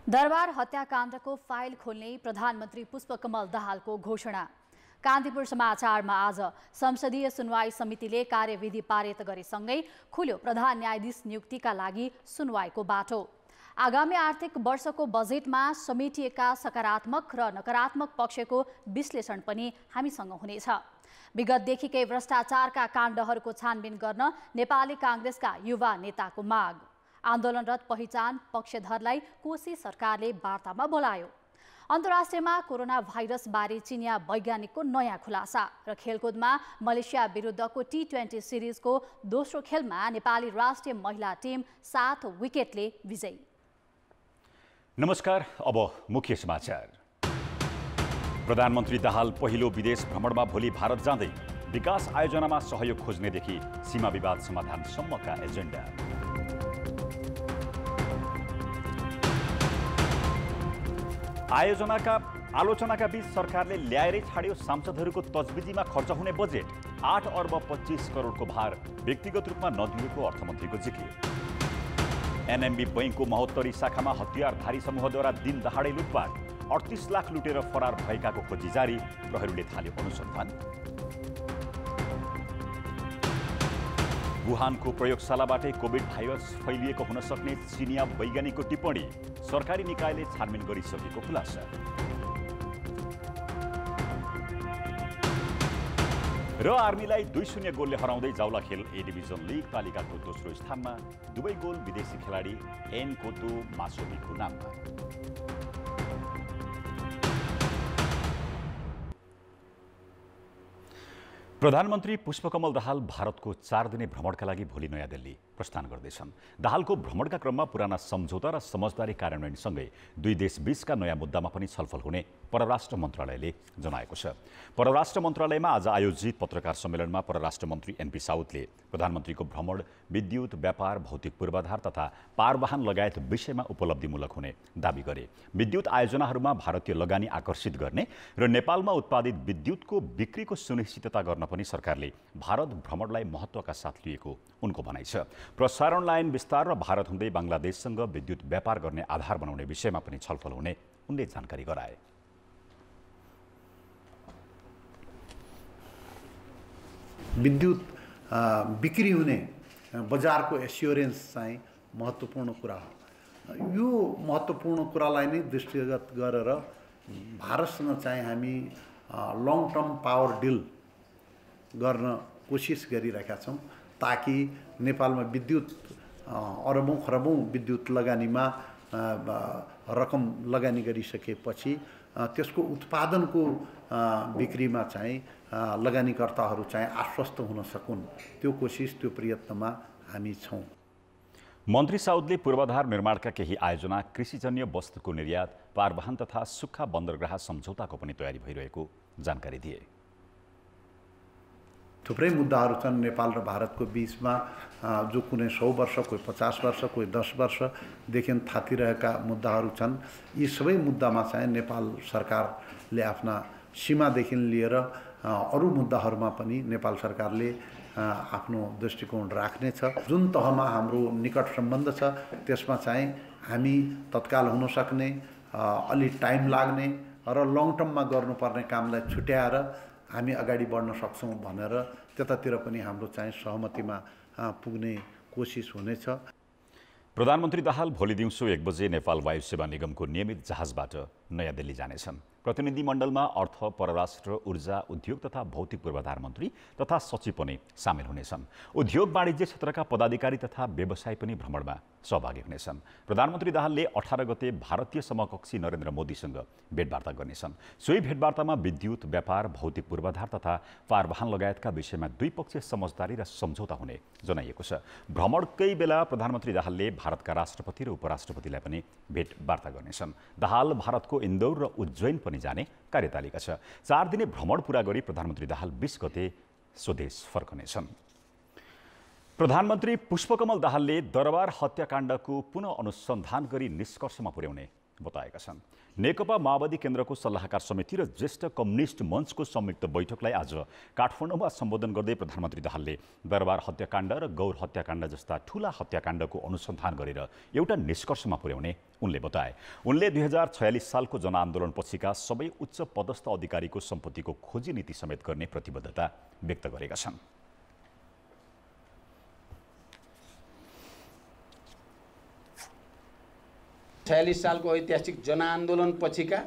दरबार हत्याकाण्डको फाइल खोल्ने प्रधानमन्त्री पुष्पकमल दाहालको घोषणा। कान्तिपुर समाचारमा आज संसदीय सुनवाई समितिले कार्यविधि पारित गरेसँगै खुल्यो प्रधान न्यायाधीश नियुक्तिका लागि सुनवाईको बाटो। आगामी आर्थिक वर्षको बजेटमा समेटिएका सकारात्मक र नकारात्मक पक्षको विश्लेषण पनि हामीसँग हुनेछ। विगतदेखिकै भ्रष्टाचारका काण्डहरूको छानबिन गर्न नेपाली काङ्ग्रेसका युवा नेताको माग। आन्दोलनरत पहिचान पक्षधरलाई कोशी सरकारले वार्तामा बोलायो। अन्तर्राष्ट्रियमा कोरोना भाइरस बारे चिनिया वैज्ञानिकको नयाँ खुलासा र खेलकुदमा मलेसिया विरुद्धको T20 सिरिजको दोस्रो खेलमा नेपाली राष्ट्रिय महिला टिम 7 विकेटले विजयी। नमस्कार, अब मुख्य समाचार। प्रधानमन्त्री दाहाल पहिलो विदेश भ्रमणमा भोलि भारत जाँदै विकास आयोजनामा सहयोग खोज्नेदेखि सीमा विवाद समाधानसम्मका एजेन्डा। आलोचनाका बीच सरकारले ल्याएरै छाड्यो सांसदहरूको तजविजीमा खर्च हुने बजेट। 8 अर्ब 25 करोडको भार व्यक्तिगत रूपमा नदिएको अर्थमन्त्रीको जिकिर। एनएमबी बैंकको महोत्तरी शाखामा हतियारधारी समूहद्वारा दिन दहाडै लुटपाट। 38 लाख लुटेर फरार भएकाको खोजी जारी, प्रहरीले थाल्यो अनुसन्धान। वुहानको प्रयोगशालाबाटै कोभिड भाइरस फैलिएको हुन सक्ने चिनिया वैज्ञानिकको टिप्पणी, सरकारी निकायले छानबिन गरिसकेको खुलासा। र आर्मीलाई 2-0 गोलले हराउँदै जाउला खेल ए डिभिजन लिग तालिकाको दोस्रो स्थानमा, दुवै गोल विदेशी खेलाडी एन कोतो मासोमीको नाममा। प्रधानमन्त्री पुष्पकमल दाहाल भारतको 4 दिने भ्रमणका लागि भोलि नयाँ दिल्ली प्रस्थान गर्दैछन्। दाहालको भ्रमणका क्रममा पुराना सम्झौता र समझदारी कार्यान्वयनसँगै दुई देशबीचका नयाँ मुद्दामा पनि छलफल हुने परराष्ट्र मन्त्रालयले जनाएको छ। परराष्ट्र मन्त्रालयमा आज आयोजित पत्रकार सम्मेलनमा परराष्ट्र मन्त्री एनपी साउदले प्रधानमन्त्रीको भ्रमण विद्युत, व्यापार, भौतिक पूर्वाधार तथा पारवाहन लगायत विषयमा उपलब्धिमूलक हुने दावी गरे। विद्युत आयोजनाहरूमा भारतीय लगानी आकर्षित गर्ने र नेपालमा उत्पादित विद्युतको बिक्रीको सुनिश्चितता गर्न पनि सरकारले भारत भ्रमणलाई महत्त्वका साथ लिएको उनको भनाइ छ। प्रसारण लाइन विस्तार र भारत हुँदै बङ्गलादेशसँग विद्युत व्यापार गर्ने आधार बनाउने विषयमा पनि छलफल हुने उनले जानकारी गराए। विद्युत बिक्री हुने बजारको एस्योरेन्स चाहिँ महत्त्वपूर्ण कुरा हो। यो महत्त्वपूर्ण कुरालाई नै दृष्टिगत गरेर भारतसँग चाहिँ हामी लङ टर्म पावर डिल गर्न कोसिस गरिरहेका छौँ, ताकि नेपालमा विद्युत अरबौँ खरबौँ विद्युत लगानीमा रकम लगानी गरिसकेपछि त्यसको उत्पादनको बिक्रीमा चाहिँ लगानीकर्ताहरू चाहिँ आश्वस्त हुन सकुन्, त्यो कोसिस त्यो प्रयत्नमा हामी छौँ। मन्त्री साउदले पूर्वाधार निर्माणका केही आयोजना, कृषिजन्य वस्तुको निर्यात, पारवाहन तथा सुक्खा बन्दरगाह सम्झौताको पनि तयारी भइरहेको जानकारी दिए। थुप्रै मुद्दाहरू छन् नेपाल र भारतको बीचमा, जो कुनै 100 वर्ष, कोही 50 वर्ष, कोही 10 वर्षदेखि थातिरहेका मुद्दाहरू छन्। यी सबै मुद्दामा चाहिँ नेपाल सरकारले आफ्ना सीमादेखि लिएर अरू मुद्दाहरूमा पनि नेपाल सरकारले आफ्नो दृष्टिकोण राख्नेछ। जुन तहमा हाम्रो निकट सम्बन्ध छ त्यसमा चाहिँ हामी तत्काल हुन सक्ने, अलि टाइम लाग्ने र लङ टर्ममा गर्नुपर्ने कामलाई छुट्याएर हामी अगाडि बढ्न सक्छौँ भनेर त्यतातिर पनि हाम्रो चाहिँ सहमतिमा पुग्ने कोसिस हुनेछ। प्रधानमन्त्री दाहाल भोलि दिउँसो 1 बजे नेपाल वायु सेवा निगमको नियमित जहाजबाट नयाँ दिल्ली जानेछन्। प्रतिनिधिमण्डलमा अर्थ, परराष्ट्र, ऊर्जा, उद्योग तथा भौतिक पूर्वाधार मन्त्री तथा सचिव पनि सामेल हुनेछन्। उद्योग वाणिज्य क्षेत्रका पदाधिकारी तथा व्यवसायी पनि भ्रमणमा सहभागी हुनेछन्। प्रधानमन्त्री दाहालले 18 गते भारतीय समकक्षी नरेन्द्र मोदीसँग भेटवार्ता गर्नेछन्। सोही भेटवार्तामा विद्युत, व्यापार, भौतिक पूर्वाधार तथा पारवाहन लगायतका विषयमा द्विपक्षीय समझदारी र सम्झौता हुने जनाइएको छ। भ्रमणकै बेला प्रधानमन्त्री दाहालले भारतका राष्ट्रपति र उपराष्ट्रपतिलाई पनि भेटवार्ता गर्नेछन्। दाहाल भारतको इन्दौर र उज्जैन पनि जाने कार्यतालिका छ। 4 दिने भ्रमण पूरा गरी प्रधानमन्त्री दाहाल 20 गते स्वदेश फर्कनेछन्। प्रधानमन्त्री पुष्पकमल दाहालले दरबार हत्याकाण्डको पुनः अनुसन्धान गरी निष्कर्षमा पुर्याउने बताएका छन्। नेकपा माओवादी केन्द्रको सल्लाहकार समिति र ज्येष्ठ कम्युनिस्ट मञ्चको संयुक्त बैठकलाई आज काठमाडौँमा सम्बोधन गर्दै प्रधानमन्त्री दाहालले दरबार हत्याकाण्ड र गौर हत्याकाण्ड जस्ता ठूला हत्याकाण्डको अनुसन्धान गरेर एउटा निष्कर्षमा पुर्याउने उनले बताए। उनले 2046 सालको जनआन्दोलनपछिका सबै उच्च पदस्थ अधिकारीको सम्पत्तिको खोजी नीति समेत गर्ने प्रतिबद्धता व्यक्त गरेका छन्। सालको ऐतिहासिक जनआन्दोलन पछिका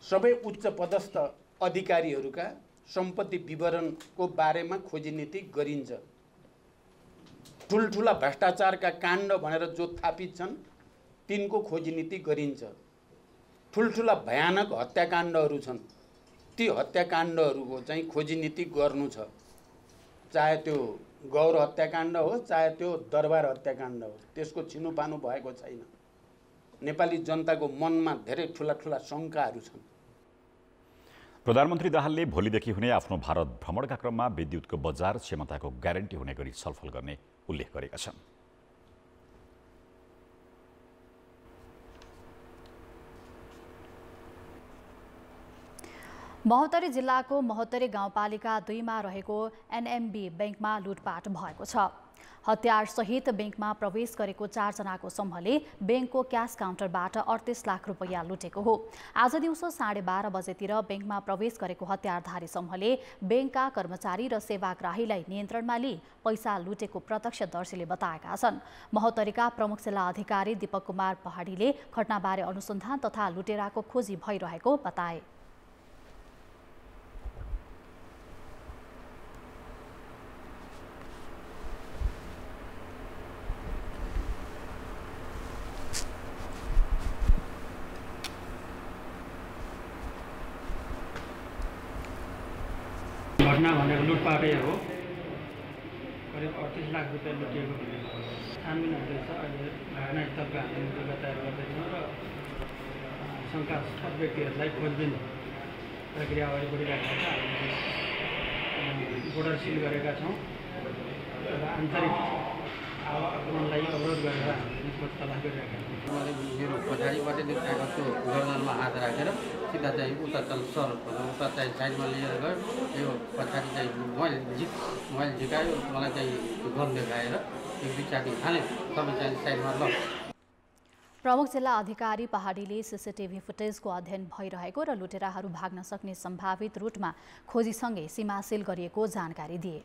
सबै उच्च पदस्थ अधिकारीहरूका सम्पत्ति विवरणको बारेमा खोजी नीति गरिन्छ। ठुल्ठुला भ्रष्टाचारका काण्ड भनेर जो थापित छन् तिनको खोजी नीति गरिन्छ। ठुल्ठुला भयानक हत्याकाण्डहरू छन्, ती हत्याकाण्डहरूको चाहिँ खोजी नीति गर्नु छ। चाहे त्यो गौर हत्याकाण्ड हो, चाहे त्यो दरबार हत्याकाण्ड हो, त्यसको छिनुपानु भएको छैन। नेपाली जनताको मनमा धेरै ठुला ठुला शङ्काहरू छन्। प्रधानमन्त्री दाहालले भोलिदेखि हुने आफ्नो भारत भ्रमणका क्रममा विद्युतको बजार क्षमताको ग्यारेन्टी हुने गरी छलफल गर्ने उल्लेख गरेका छन्। महोत्तरी जिल्लाको महोत्तरी गाउँपालिका 2 मा रहेको एनएमबी बैंकमा लुटपाट भएको छ। हतियारसहित बैंकमा प्रवेश गरेको 4 जनाको समूहले बैंकको क्यास काउन्टरबाट 38 लाख रुपैयाँ लुटेको हो। आज दिउँसो 12:30 बजेतिर बैंकमा प्रवेश गरेको हतियारधारी समूहले बैंकका कर्मचारी र सेवाग्राहीलाई नियन्त्रणमा लिई पैसा लुटेको प्रत्यक्षदर्शीले बताएका छन्। महोत्तरीका प्रमुख जिल्ला अधिकारी दीपक कुमार पहाडीले घटनाबारे अनुसन्धान तथा लुटेराको खोजी भइरहेको बताए। घटना भनेको लुटपाटै हो। करिब 38 लाख रुपियाँ लुटिएको छानबिन हुँदैछ। अहिले घटनास्थलका हामी विगत तयार गर्दैछौँ र शङ्कास्पद व्यक्तिहरूलाई खोजबिन प्रक्रिया अगाडि बढिरहेको छ। हामीले बोर्डर सिल गरेका छौँ र आन्तरिक आवागमनलाई अवरोध गरेर हामी खोज तलास गरिरहेका छौँ। मैले मेरो पछाडिबाट देखाएको त्यो गर्दनमा हात राखेर सिधा चाहिँ उता चल सर उता चाहिँ साइडमा लिएर गयो। यो पछाडि चाहिँ मोबाइल झिकायो, मलाई चाहिँ गन देखाएर त्यो बिचारी हाने सबै चाहिँ साइडमा ल। प्रमुख जिल्ला अधिकारी पहाडीले सीसीटीभी फुटेजको अध्ययन भइरहेको र लुटेराहरू भाग्न सक्ने सम्भावित रुटमा खोजीसँगै सीमा सिल गरिएको जानकारी दिए।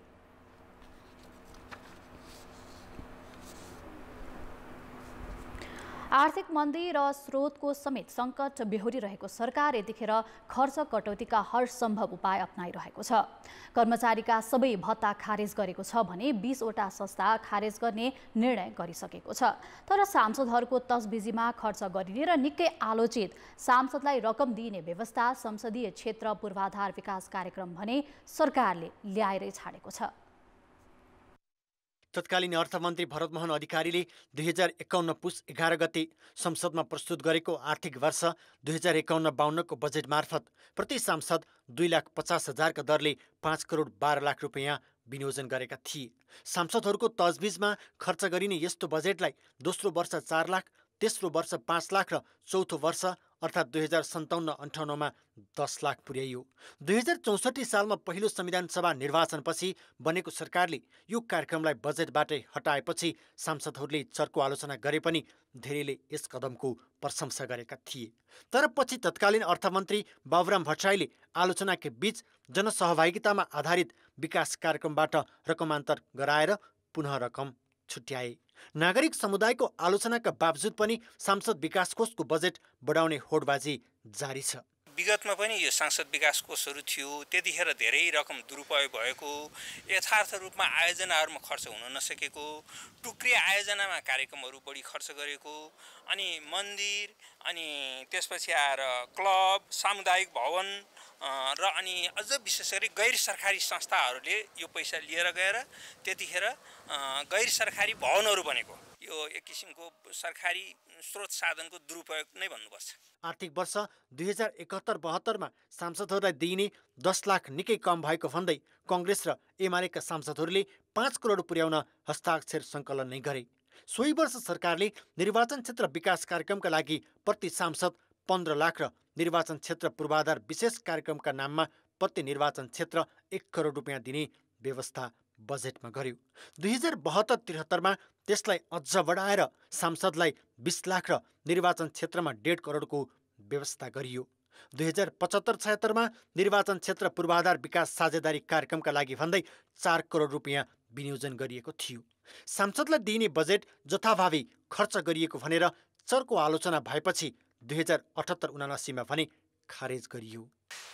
आर्थिक मन्दी र स्रोतको समेत सङ्कट बेहोरिरहेको सरकार यतिखेर खर्च कटौतीका हर सम्भव उपाय अपनाइरहेको छ। कर्मचारीका सबै भत्ता खारेज गरेको छ भने 20 वटा संस्था खारेज गर्ने निर्णय गरिसकेको छ। तर सांसदहरूको तसबिजीमा खर्च गरिने र निकै आलोचित सांसदलाई रकम दिइने व्यवस्था संसदीय क्षेत्र पूर्वाधार विकास कार्यक्रम भने सरकारले ल्याएरै छाडेको छ। तत्कालीन अर्थमन्त्री भरतमोहन अधिकारीले 2051 पुस 11 गते संसदमा प्रस्तुत गरेको आर्थिक वर्ष 2051-52 को बजेट मार्फत प्रति सांसद 2,50,000 का दरले 5 करोड 12 लाख रुपैयाँ विनियोजन गरेका थिए। सांसदहरूको तजबिजमा खर्च गरिने यस्तो बजेटलाई दोस्रो वर्ष 4 लाख, तेस्रो वर्ष 5 लाख र चौथो वर्ष अर्थात् 2057-58 मा 10 लाख पुर्याइयो। 2064 सालमा पहिलो संविधान सभा निर्वाचनपछि बनेको सरकारले यो कार्यक्रमलाई बजेटबाटै हटाएपछि सांसदहरूले चर्को आलोचना गरे पनि धेरैले यस कदमको प्रशंसा गरेका थिए। तर पछि तत्कालीन अर्थमन्त्री बाबुराम भट्टराईले आलोचनाकै बीच जनसहभागितामा आधारित विकास कार्यक्रमबाट रकमान्तर गराएर पुनः रकम छुट्याए। नागरिक समुदायको आलोचनाका बावजुद पनि सांसद विकास कोषको बजेट बढाउने होडबाजी जारी छ। विगतमा पनि यो सांसद विकास कोषहरू थियो, त्यतिखेर धेरै रकम दुरुपयोग भएको, यथार्थ रूपमा आयोजनाहरूमा खर्च हुन नसकेको, टुक्रे आयोजनामा कार्यक्रमहरू बढी खर्च गरेको, अनि मन्दिर अनि त्यसपछि आएर क्लब, सामुदायिक भवन र अनि अझ विशेष गरी गैर सरकारी संस्थाहरूले यो पैसा लिएर गएर त्यतिखेर गैर सरकारी भवनहरू बनेको। यो एक किसिमको सरकारी स्रोत साधनको दुरुपयोग नै भन्नुपर्छ। आर्थिक वर्ष 2071-72 मा सांसदहरूलाई दिइने 10 लाख निकै कम भएको भन्दै कांग्रेस र एमालेका सांसदहरूले 5 करोड पुर्याउन हस्ताक्षर सङ्कलन नै गरे। सोही वर्ष सरकारले निर्वाचन क्षेत्र विकास कार्यक्रमका लागि प्रति सांसद 15 लाख र निर्वाचन क्षेत्र पूर्वाधार विशेष कार्यक्रमका नाममा प्रति निर्वाचन क्षेत्र 1 करोड रुपियाँ दिने व्यवस्था बजेटमा गर्यो। 2072-73मा त्यसलाई अझ बढाएर सांसदलाई 20 लाख र निर्वाचन क्षेत्रमा 1.5 करोडको व्यवस्था गरियो। 2075-76मा निर्वाचन क्षेत्र पूर्वाधार विकास साझेदारी कार्यक्रमका लागि भन्दै 4 करोड रुपियाँ विनियोजन गरिएको थियो। सांसदलाई दिइने बजेट जथाभावी खर्च गरिएको भनेर चर्को आलोचना भएपछि 2078-79मा भने खारेज गरियो।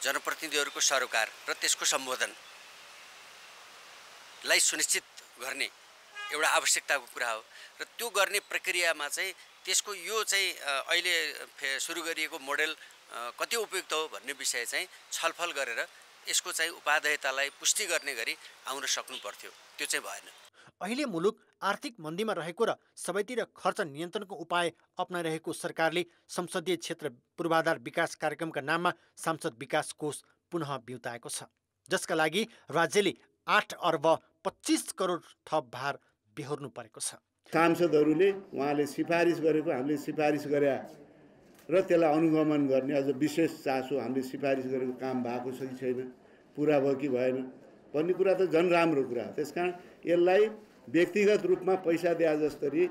जनप्रतिनिधिहरूको सरोकार र त्यसको सम्बोधनलाई सुनिश्चित गर्ने एउटा आवश्यकताको कुरा हो र त्यो गर्ने प्रक्रियामा चाहिँ त्यसको यो चाहिँ अहिले सुरु गरिएको मोडेल कति उपयुक्त हो भन्ने विषय चाहिँ छलफल गरेर यसको चाहिँ उपादेयतालाई पुष्टि गर्ने गरी आउन सक्नु पर्थ्यो, त्यो चाहिँ भएन। अहिले मुलुक आर्थिक मन्दीमा रहेको र सबैतिर खर्च नियन्त्रणको उपाय अपनाइरहेको सरकारले संसदीय क्षेत्र पूर्वाधार विकास कार्यक्रमका नाममा सांसद विकास कोष पुनः बिउताएको छ, जसका लागि राज्यले 8 अर्ब 25 करोड थप भार बेहोर्नु परेको छ। सांसदहरूले उहाँले सिफारिस गरेको हामीले सिफारिस गरे र त्यसलाई अनुगमन गर्ने अझ विशेष चासो हामीले सिफारिस गरेको काम भएको छ कि छैन, पुरा भयो कि भएन भन्ने कुरा त झन् राम्रो कुरा हो। त्यसकारण यसलाई व्यक्तिगत रूपमा पैसा दिए जस्तरी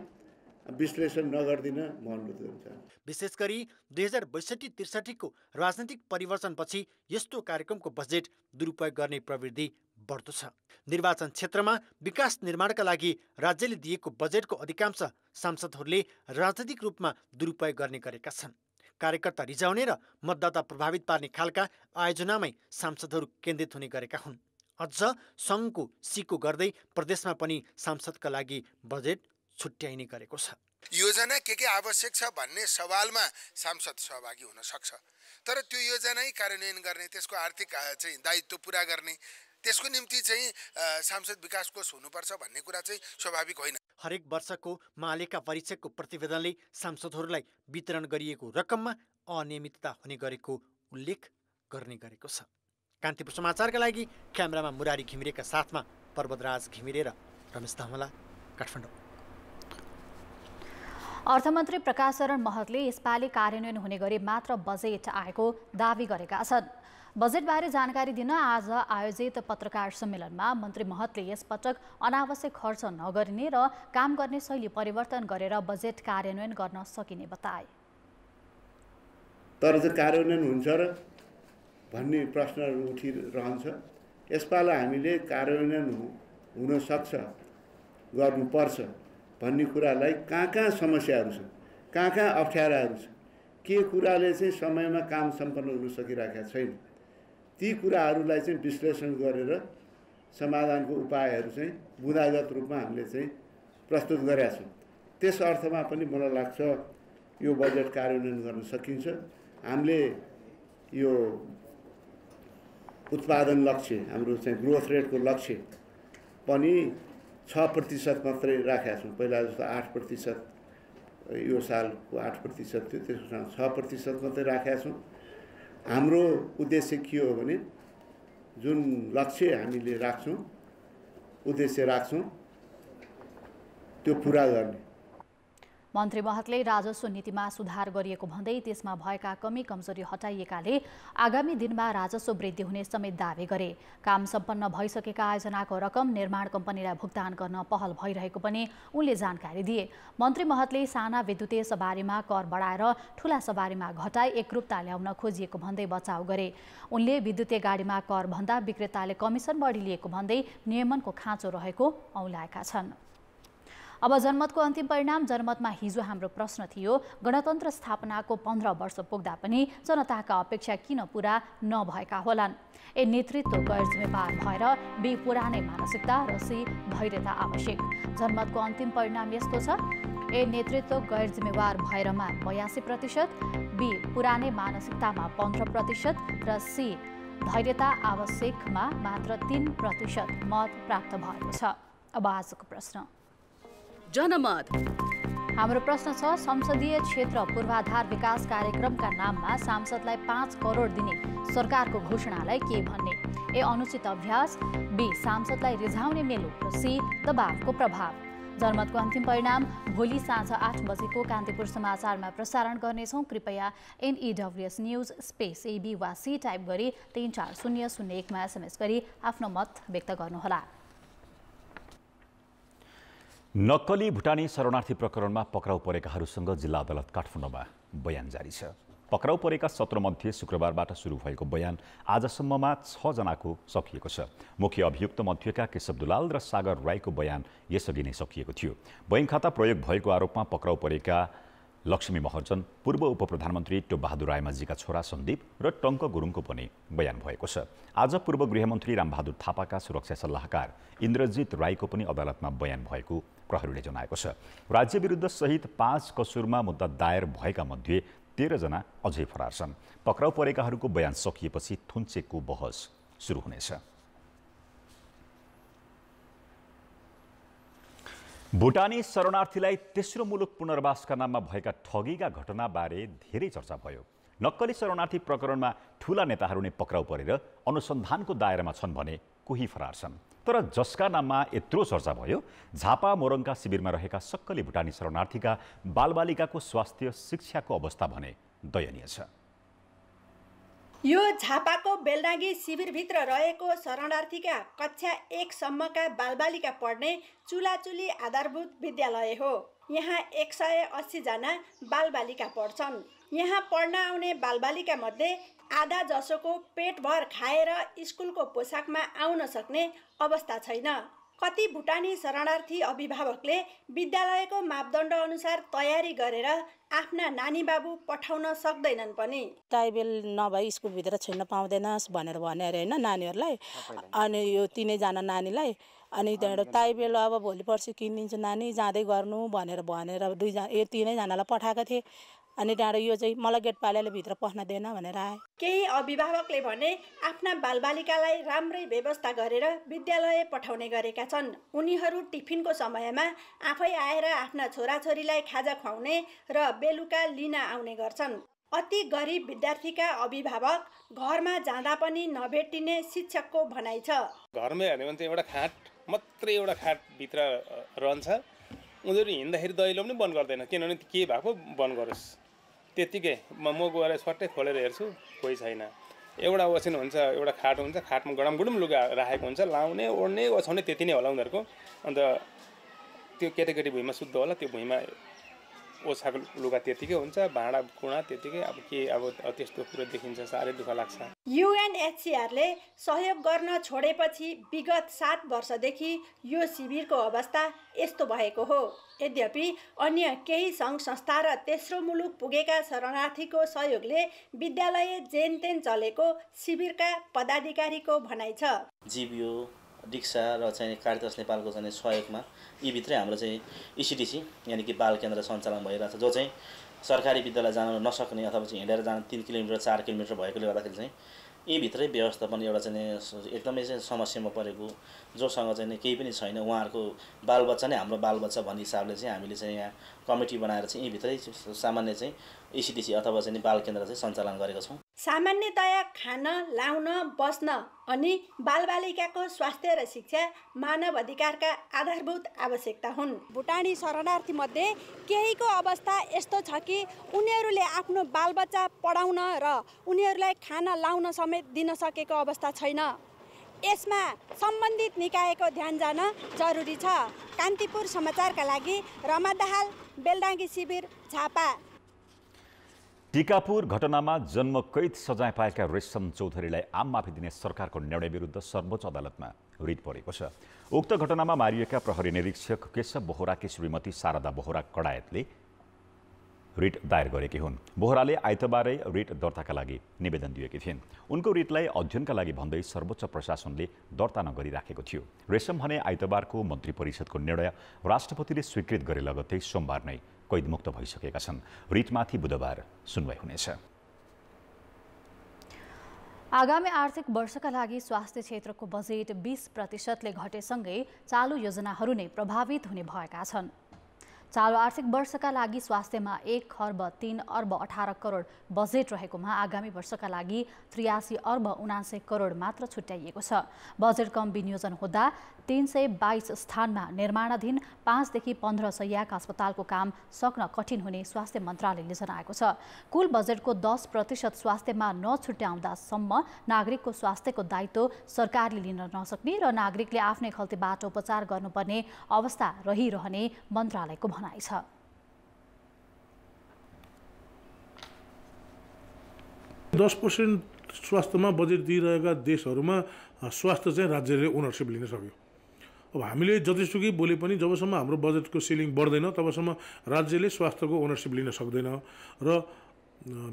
विश्लेषण नगर्दिन म अनुरोध गर्न चाहन्छु। विशेष गरी 2062-63को राजनीतिक परिवर्तनपछि यस्तो कार्यक्रमको बजेट दुरुपयोग गर्ने प्रवृत्ति बढ्दो छ। निर्वाचन क्षेत्रमा विकास निर्माणका लागि राज्यले दिएको बजेटको अधिकांश सांसदहरूले राजनीतिक रूपमा दुरुपयोग गर्ने गरेका छन्। कार्यकर्ता रिझाउने र मतदाता प्रभावित पार्ने खालका आयोजनामै सांसदहरू केन्द्रित हुने गरेका हुन्। अझ सङ्घको सिको गर्दै प्रदेशमा पनि सांसदका लागि बजेट छुट्याइने गरेको छ। योजना के आवश्यक छ भन्ने सवालमा सांसद सहभागी हुन सक्छ, तर त्यो योजनै कार्यान्वयन गर्ने, त्यसको आर्थिक चाहिँ दायित्व पुरा गर्ने, त्यसको निम्ति चाहिँ सांसद विकास कोष हुनुपर्छ भन्ने कुरा चाहिँ स्वाभाविक होइन। हरेक वर्षको महालेखा परीक्षकको प्रतिवेदनले सांसदहरूलाई वितरण गरिएको रकममा अनियमितता हुने गरेको उल्लेख गर्ने गरेको छ। कान्तिपुर समाचारका लागि क्यामेरामा मुरारी घिमिरेका साथमा पर्वतराज घिमिरे र रमेश धमला, काठमाडौँ। अर्थमन्त्री प्रकाश शरण महतले यसपालि कार्यान्वयन हुने गरी मात्र बजेट आएको दावी गरेका छन्। बजेटबारे जानकारी दिन आज आयोजित पत्रकार सम्मेलनमा मन्त्री महतले यसपटक अनावश्यक खर्च नगरिने र काम गर्ने शैली परिवर्तन गरेर बजेट कार्यान्वयन गर्न सकिने बताए। तर चाहिँ कार्यान्वयन हुन्छ र भन्ने प्रश्नहरू उठिरहन्छ। यसपालि हामीले कार्यान्वयन हुन सक्छ, गर्नुपर्छ भन्ने कुरालाई कहाँ समस्याहरू छन्, कहाँ अप्ठ्याराहरू छन्, के कुराले चाहिँ समयमा काम सम्पन्न हुन सकिरहेका छैन, ती कुराहरूलाई चाहिँ विश्लेषण गरेर समाधानको उपायहरू चाहिँ बुँदागत रूपमा हामीले चाहिँ प्रस्तुत गरेका छौँ। त्यस अर्थमा पनि मलाई लाग्छ यो बजेट कार्यान्वयन गर्न सकिन्छ। हामीले यो उत्पादन लक्ष्य, हाम्रो चाहिँ ग्रोथ रेटको लक्ष्य पनि 6% मात्रै राखेका छौँ। पहिला जस्तो 8%, यो सालको 8% थियो, त्यसको 6% मात्रै राखेका छौँ। हाम्रो उद्देश्य के हो भने जुन लक्ष्य हामीले राख्छौँ, उद्देश्य राख्छौँ, त्यो पुरा गर्ने। मन्त्री महतले राजस्व नीतिमा सुधार गरिएको भन्दै त्यसमा भएका कमी कमजोरी हटाइएकाले आगामी दिनमा राजस्व वृद्धि हुने समेत दावी गरे। काम सम्पन्न भइसकेका आयोजनाको रकम निर्माण कम्पनीलाई भुक्तान गर्न पहल भइरहेको पनि उनले जानकारी दिए। मन्त्री महतले साना विद्युतीय सवारीमा कर बढाएर ठूला सवारीमा घटाई एकरूपता ल्याउन खोजिएको भन्दै बचाउ गरे। उनले विद्युतीय गाडीमा कर भन्दा विक्रेताले कमिसन बढी लिएको भन्दै नियमनको खाँचो रहेको औँल्याएका छन्। अब जनमतको अन्तिम परिणाम। जनमतमा हिजो हाम्रो प्रश्न थियो, गणतन्त्र स्थापनाको 15 वर्ष पुग्दा पनि जनताका अपेक्षा किन पूरा नभएका होलान्? ए नेतृत्व गैर जिम्मेवार भएर, बी पुरानै मानसिकता र सी धैर्यता आवश्यक। जनमतको अन्तिम परिणाम यस्तो छ, ए नेतृत्व गैर जिम्मेवार भएरमा 82%, बी पुरानै मानसिकतामा 15% र सी धैर्यता आवश्यकमा मात्र 3% मत प्राप्त भएको छ। अब आजको प्रश्न। जनमत हाम्रो प्रश्न छ, संसदीय क्षेत्र पूर्वाधार विकास कार्यक्रमका नाममा सांसदलाई 5 करोड दिने सरकारको घोषणालाई के भन्ने? ए अनुचित अभ्यास, बी सांसदलाई रिझाउने मेलो र सी दबावको प्रभाव। जनमतको अन्तिम परिणाम भोलि साँझ 8 बजेको कान्तिपुर समाचारमा प्रसारण गर्नेछौँ। कृपया NEWS न्युज स्पेस AB वा C टाइप गरी 34001मा SMS गरी आफ्नो मत व्यक्त गर्नुहोला। नक्कली भुटानी शरणार्थी प्रकरणमा पक्राउ परेकाहरूसँग जिल्ला अदालत काठमाडौँमा बयान जारी छ। पक्राउ परेका 17 मध्ये शुक्रबारबाट सुरु भएको बयान आजसम्ममा 6 जनाको सकिएको छ। मुख्य अभियुक्त मध्येका केशव दुलाल र सागर राईको बयान यसअघि नै सकिएको थियो। बैंक खाता प्रयोग भएको आरोपमा पक्राउ परेका लक्ष्मी महर्जन, पूर्व उपप्रधानमन्त्री टोपबहादुर रायमाझीका छोरा सन्दीप र टङ्क गुरुङको पनि बयान भएको छ। आज पूर्व गृहमन्त्री रामबहादुर थापाका सुरक्षा सल्लाहकार इन्द्रजित राईको पनि अदालतमा बयान भएको प्रहरीले जनाएको छ। राज्य विरुद्ध सहित 5 कसुरमा मुद्दा दायर भएका मध्ये 13 जना अझै फरार छन्। पक्राउ परेकाहरूको बयान सकिएपछि थुन्चेकको बहस सुरु हुनेछ। भुटानी शरणार्थीलाई तेस्रो मुलुक पुनर्वासका नाममा भएका ठगीका घटनाबारे धेरै चर्चा भयो। नक्कली शरणार्थी प्रकरणमा ठूला नेताहरू नै पक्राउ परेर अनुसन्धानको दायरामा छन् भने कोही फरार छन्। तर जसका नाममा यत्रो चर्चा भयो, झापा मोरङका शिविरमा रहेका सक्कली भुटानी शरणार्थीका बालबालिकाको स्वास्थ्य शिक्षाको अवस्था भने दयनीय छ। यो झापाको बेलडाँगी शिविरभित्र रहेको शरणार्थीका कक्षा 1 सम्मका बालबालिका पढ्ने चुलाचुली आधारभूत विद्यालय हो। यहाँ 180 जना बालबालिका पढ्छन्। यहाँ पढ्न आउने बालबालिका मध्ये आधा जसोको पेटभर खाएर स्कुलको पोसाकमा आउन सक्ने अवस्था छैन। कति भुटानी शरणार्थी अभिभावकले विद्यालयको मापदण्ड अनुसार तयारी गरेर आफ्ना नानी बाबु पठाउन सक्दैनन् पनि। टाइबेल नभई स्कुलभित्र छिर्न पाउँदैनस् भनेर भने अरे होइन नानीहरूलाई। अनि यो 3 जना नानीलाई अनि त्यहाँबाट टाइबेल अब भोलि पर्सि किनिदिन्छु नानी जाँदै गर्नु भनेर 3 जनालाई पठाएको थिएँ। अनि त्यहाँबाट यो चाहिँ मलाई गेट पालेले भित्र पस्न दिएन भनेर आए। केही अभिभावकले भने आफ्ना बालबालिकालाई राम्रै व्यवस्था गरेर विद्यालय पठाउने गरेका छन्। उनीहरू टिफिनको समयमा आफै आएर आफ्ना छोराछोरीलाई खाजा खुवाउने र बेलुका लिन आउने गर्छन्। अति गरिब विद्यार्थीका अभिभावक घरमा जाँदा पनि नभेटिने शिक्षकको भनाइ छ। घरमै हेर्ने भने चाहिँ एउटा खाट मात्रै एउटा खाटभित्र रहन्छ। उनीहरू हिँड्दाखेरि दैलो पनि बन्द गर्दैन, किनभने के भएको बन्द गरोस् त्यतिकै म गएर सट्टै खोलेर हेर्छु, कोही छैन। एउटा ओछ्यान हुन्छ, एउटा खाट हुन्छ, खाटमा गडमगुडुम लुगा राखेको हुन्छ, लाउने ओढ्ने ओछ्याउने त्यति नै होला उनीहरूको। अन्त त्यो केटाकेटी भुइँमा शुद्ध होला, त्यो भुइँमा ओछ्याएको लुगा त्यतिकै हुन्छ, भाँडा कुँडा त्यतिकै। अब के अब त्यस्तो कुरो देखिन्छ, साह्रै दुःख लाग्छ। UNHCRले सहयोग गर्न छोडेपछि विगत 7 वर्षदेखि यो शिविरको अवस्था यस्तो भएको हो। यद्यपि अन्य केही सङ्घ संस्था र तेस्रो मुलुक पुगेका शरणार्थीको सहयोगले विद्यालय जेनतेन चलेको शिविरका पदाधिकारीको भनाइ छ। जीवियो डिक्सा र चाहिँ कारितास नेपालको चाहिँ सहयोगमा यी भित्रै हाम्रो चाहिँ ECDC यानि कि बाल केन्द्र सञ्चालन भइरहेछ, जो चाहिँ सरकारी विद्यालय जान नसक्ने अथवा चाहिँ हिँडेर जान 3 किलोमिटर 4 किलोमिटर भएकोले गर्दाखेरि चाहिँ यी भित्रै व्यवस्थापन एउटा चाहिँ एकदमै चाहिँ समस्यामा परेको, जोसँग चाहिँ केही पनि छैन, उहाँहरूको बालबच्चा नै हाम्रो बालबच्चा भन्ने हिसाबले चाहिँ हामीले चाहिँ यहाँ कमिटी बनाएर चाहिँ यी भित्रै सामान्य चाहिँ ECDC अथवा चाहिँ बाल केन्द्र चाहिँ सञ्चालन गरेका छौँ। सामान्यतया खान, लाउन, बस्न अनि बालबालिकाको स्वास्थ्य र शिक्षा मानव अधिकारका आधारभूत आवश्यकता हुन्। भुटानी शरणार्थी मध्ये केहीको अवस्था यस्तो छ कि उनीहरूले आफ्नो बालबच्चा पढाउन र उनीहरूलाई खाना लाउन समेत दिन सकेको अवस्था छैन। यसमा सम्बन्धित निकायको ध्यान जान जरुरी छ। कान्तिपुर समाचारका लागि रमा दाहाल, बेलडाँगी शिविर, झापा। टिकापुर घटनामा जन्मकैद सजाय पाएका रेशम चौधरीलाई आम माफी दिने सरकारको निर्णय विरुद्ध सर्वोच्च अदालतमा रिट परेको छ। उक्त घटनामा मारिएका प्रहरी निरीक्षक केशव बोहराकी श्रीमती शारदा बोहरा कडायतले रिट दायर गरेकी हुन्। बोहराले आइतबारै रिट दर्ताका लागि निवेदन दिएकी थिइन्। उनको रिटलाई अध्ययनका लागि भन्दै सर्वोच्च प्रशासनले दर्ता नगरिराखेको थियो। रेशम भने आइतबारको मन्त्री परिषदको निर्णय राष्ट्रपतिले स्वीकृत गरे लगत्तै सोमबार नै कैदमुक्त भइसकेका छन्। रिटमाथि बुधबार सुनवाई हुनेछ। आगामी आर्थिक वर्षका लागि स्वास्थ्य क्षेत्रको बजेट 20% घटेसँगै चालु योजनाहरू नै प्रभावित हुने भएका छन्। चालु आर्थिक वर्षका लागि स्वास्थ्यमा 1,03,18 करोड बजेट रहेकोमा आगामी वर्षका लागि 83,79 करोड मात्र छुट्याइएको छ। बजेट कम विनियोजन हुँदा 322 स्थानमा निर्माणाधीन 5 देखि 15 शय्याका अस्पतालको काम सक्न कठिन हुने स्वास्थ्य मन्त्रालयले जनाएको छ। कुल बजेटको 10% स्वास्थ्यमा नछुट्याउँदासम्म नागरिकको स्वास्थ्यको दायित्व सरकारले लिन नसक्ने र नागरिकले आफ्नै खल्तीबाट उपचार गर्नुपर्ने अवस्था रहिरहने मन्त्रालयको भनाइ छ। स्वास्थ्यमा बजेट दिइरहेका देशहरूमा स्वास्थ्य चाहिँ राज्यले ओनरसिप लिन सक्यो। अब हामीले जतिसुकै बोले पनि जबसम्म हाम्रो बजेटको सिलिङ बढ्दैन तबसम्म राज्यले स्वास्थ्यको ओनरसिप लिन सक्दैन र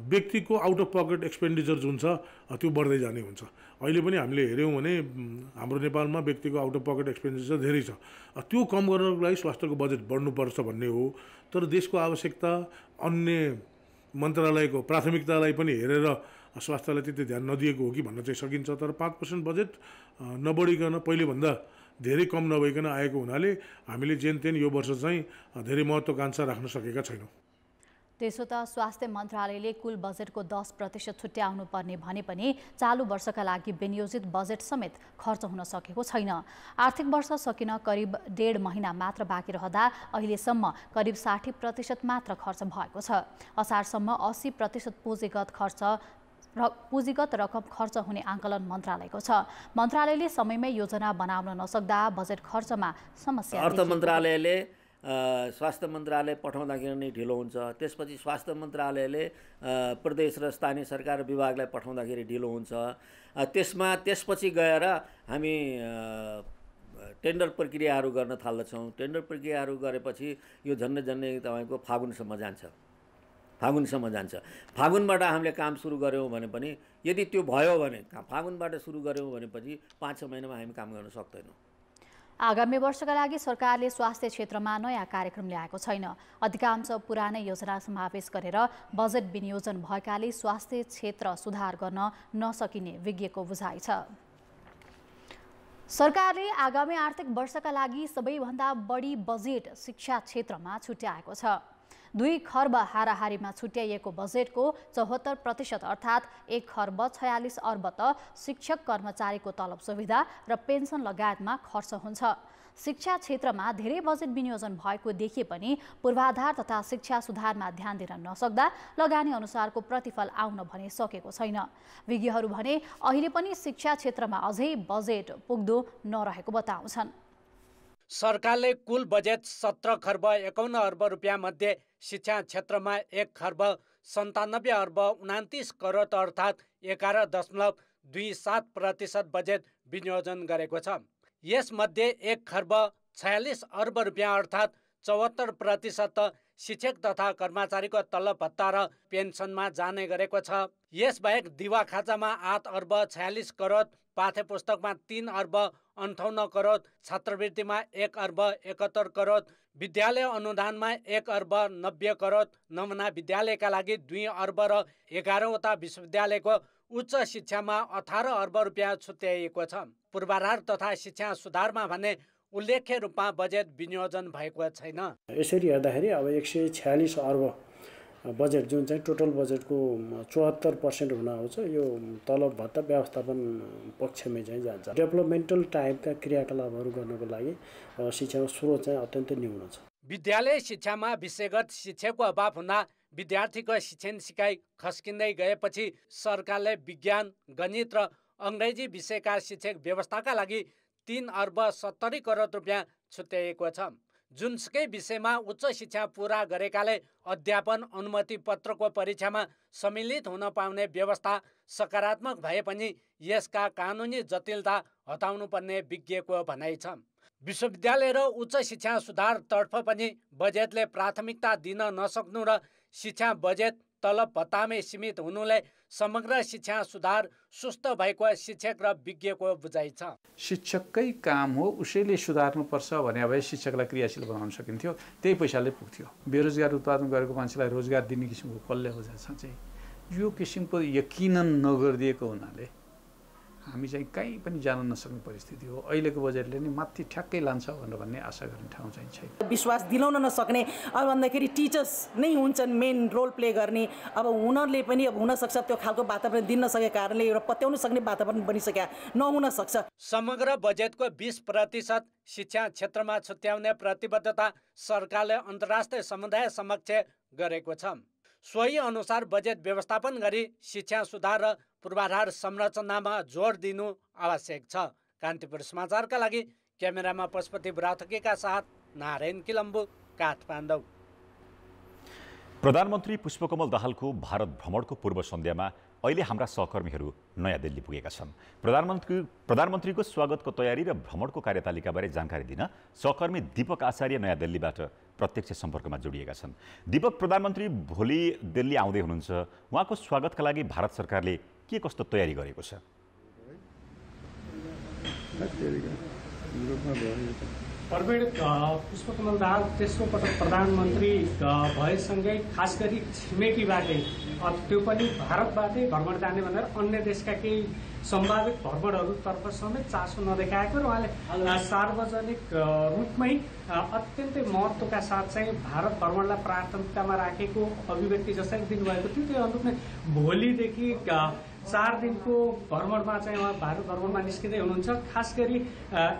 व्यक्तिको आउट अफ पकेट एक्सपेन्डिचर जुन छ त्यो बढ्दै जाने हुन्छ। अहिले पनि हामीले हेऱ्यौँ भने हाम्रो नेपालमा व्यक्तिको आउट अफ पकेट एक्सपेन्डिचर धेरै छ। त्यो कम गर्नको लागि स्वास्थ्यको बजेट बढ्नुपर्छ भन्ने हो। तर देशको आवश्यकता अन्य मन्त्रालयको प्राथमिकतालाई पनि हेरेर स्वास्थ्यलाई त्यति ध्यान नदिएको हो कि भन्न चाहिँ सकिन्छ। तर 5% बजेट नबढिकन पहिलेभन्दा धेरै कम नभइकन आएको हुनाले हामीले जेनतेन यो वर्ष चाहिँ धेरै महत्त्वाकांक्षा राख्न सकेका छैनौँ। त्यसो त स्वास्थ्य मन्त्रालयले कुल बजेटको 10% छुट्याउनु पर्ने भने पनि चालु वर्षका लागि विनियोजित बजेट समेत खर्च हुन सकेको छैन। आर्थिक वर्ष सकिन करिब 1.5 महिना मात्र बाँकी रहँदा अहिलेसम्म करिब 60% मात्र खर्च भएको छ। असारसम्म 80% पुँजीगत रकम खर्च हुने आंकलन मन्त्रालयको छ। मन्त्रालयले समयमै योजना बनाउन नसक्दा बजेट खर्चमा समस्या अर्थ मन्त्रालयले स्वास्थ्य मन्त्रालय पठाउँदाखेरि नै ढिलो हुन्छ। त्यसपछि स्वास्थ्य मन्त्रालयले प्रदेश र स्थानीय सरकार विभागलाई पठाउँदाखेरि ढिलो हुन्छ। त्यसपछि गएर हामी टेन्डर प्रक्रियाहरू गर्न थाल्दछौँ। टेन्डर प्रक्रियाहरू गरेपछि यो झन्डै तपाईँको फागुनसम्म जान्छ। फागुनबाट हामीले काम सुरु गऱ्यौँ भने पनि यदि त्यो भयो भने फागुनबाट सुरु गऱ्यौँ भनेपछि 5-6 महिनामा हामी काम गर्न सक्दैनौँ। आगामी वर्षका लागि सरकारले स्वास्थ्य क्षेत्रमा नयाँ कार्यक्रम ल्याएको छैन। अधिकांश पुरानै योजना समावेश गरेर बजेट विनियोजन भएकाले स्वास्थ्य क्षेत्र सुधार गर्न नसकिने विज्ञको बुझाइ छ। सरकारले आगामी आर्थिक वर्षका लागि सबैभन्दा बढी बजेट शिक्षा क्षेत्रमा छुट्याएको छ। 2 खर्ब हाराहारीमा छुट्याइएको बजेटको 74% अर्थात् 1 खर्ब 46 अर्ब त शिक्षक कर्मचारीको तलब सुविधा र पेन्सन लगायतमा खर्च हुन्छ। शिक्षा क्षेत्रमा धेरै बजेट विनियोजन भएको देखिए पनि पूर्वाधार तथा शिक्षा सुधारमा ध्यान दिन नसक्दा लगानी अनुसारको प्रतिफल आउन भने सकेको छैन। विज्ञहरू भने अहिले पनि शिक्षा क्षेत्रमा अझै बजेट पुग्दो नरहेको बताउँछन्। सरकारले कुल बजेट 17 खर्ब 51 अर्ब रुपियाँ मध्ये शिक्षा क्षेत्रमा 1 खर्ब 97 अर्ब 29 करोड अर्थात् 11.27% बजेट विनियोजन गरेको छ। यसमध्ये 1 खर्ब 46 अर्ब रुपियाँ अर्थात् 74% शिक्षक तथा कर्मचारीको तलब भत्ता र पेन्सनमा जाने गरेको छ। यसबाहेक दिवा खाँचामा 8 अर्ब 46 करोड, पाठ्य पुस्तकमा 3 अर्ब 58 करोड, छात्रवृत्तिमा 1 अर्ब 71 करोड, विद्यालय अनुदानमा 1 अर्ब 90 करोड, नमुना विद्यालयका लागि 2 अर्ब र 11वटा विश्वविद्यालयको उच्च शिक्षामा 18 अर्ब रुपियाँ छुट्याइएको छ। पूर्वाधार तथा शिक्षा सुधारमा भने उल्लेख्य रूपमा बजेट विनियोजन भएको छैन। यसरी हेर्दाखेरि अब 146 अर्ब बजेट जुन चाहिँ टोटल बजेटको 74% हुन आउँछ, यो तलब भत्ता व्यवस्थापन पक्षमै चाहिँ जान्छ। डेभलपमेन्टल टाइपका क्रियाकलापहरू गर्नको लागि शिक्षाको स्रोत चाहिँ अत्यन्तै न्यून छ। विद्यालय शिक्षामा विषयगत शिक्षकको अभाव हुँदा विद्यार्थीको शिक्षण सिकाइ खस्किँदै गएपछि सरकारले विज्ञान, गणित र अङ्ग्रेजी विषयका शिक्षक व्यवस्थाका लागि 3 अर्ब 70 करोड रुपियाँ छुट्याइएको छ। जुनसुकै विषयमा उच्च शिक्षा पूरा गरेकाले अध्यापन अनुमति पत्रको परीक्षामा सम्मिलित हुन पाउने व्यवस्था सकारात्मक भए पनि यसका कानुनी जटिलता हटाउनुपर्ने विज्ञको भनाइ छ। विश्वविद्यालय र उच्च शिक्षा सुधारतर्फ पनि बजेटले प्राथमिकता दिन नसक्नु र शिक्षा बजेट तलब भत्तामै सीमित हुनुले समग्र शिक्षा सुधार सुस्त भएको शिक्षक र विज्ञको बुझाइ छ। शिक्षककै काम हो, उसैले सुधार्नुपर्छ भने भए शिक्षकलाई क्रियाशील बनाउन सकिन्थ्यो, त्यही पैसाले पुग्थ्यो। बेरोजगार उत्पादन गरेको मान्छेलाई रोजगार दिने किसिमको कसले हो चाहिँ यो किसिमको यकिनन नगरिदिएको हुनाले हामी चाहिँ कहीँ पनि जान नसक्ने परिस्थिति हो। अहिलेको बजेटले नै माथि ठ्याक्कै लान्छ भनेर भन्ने आशा गर्ने ठाउँ चाहिँ छैन। विश्वास दिलाउन नसक्ने, अब भन्दाखेरि टिचर्स नै हुन्छन् मेन रोल प्ले गर्ने, अब उनीहरूले पनि अब हुनसक्छ त्यो खालको वातावरण दिन नसकेको कारणले एउटा पत्याउन सक्ने वातावरण बनिसक्या नहुन सक्छ। समग्र बजेटको 20% शिक्षा क्षेत्रमा छुट्याउने प्रतिबद्धता सरकारले अन्तर्राष्ट्रिय समुदाय समक्ष गरेको छ। सोही अनुसार बजेट व्यवस्थापन गरी शिक्षा सुधार र पूर्वाधार संरचनामा जोड दिनु आवश्यक छ। कान्तिपुर समाचारका लागि क्यामेरामा पशुपति बुढाथोकीका साथ नारायण किलम्बु, काठमाडौँ। प्रधानमन्त्री पुष्पकमल दाहालको भारत भ्रमणको पूर्व सन्ध्यामा अहिले हाम्रा सहकर्मीहरू नयाँ दिल्ली पुगेका छन्। प्रधानमन्त्रीको स्वागतको तयारी र भ्रमणको कार्यतालिकाबारे जानकारी दिन सहकर्मी दीपक आचार्य नयाँ दिल्लीबाट प्रत्यक्ष सम्पर्कमा जोडिएका छन्। दीपक, प्रधानमन्त्री भोलि दिल्ली आउँदै हुनुहुन्छ, उहाँको स्वागतका लागि भारत सरकारले के कस्तो तयारी गरेको छ? पुष्पकमल दाहाल तेस्रो पटक प्रधानमन्त्री भएसँगै खास गरी छिमेकीबाटै त्यो पनि भारतबाटै भ्रमण जाने भनेर अन्य देशका केही सम्भावित भ्रमणहरूतर्फ समेत चासो नदेखाएको र उहाँले सार्वजनिक रूपमै अत्यन्तै महत्त्वका साथ चाहिँ भारत भ्रमणलाई प्राथमिकतामा राखेको अभिव्यक्ति जसरी दिनुभएको थियो त्यो अनुरूपमै भोलिदेखि 4 दिनको भ्रमणमा चाहिँ उहाँ भारत भ्रमणमा निस्किँदै हुनुहुन्छ। खास गरी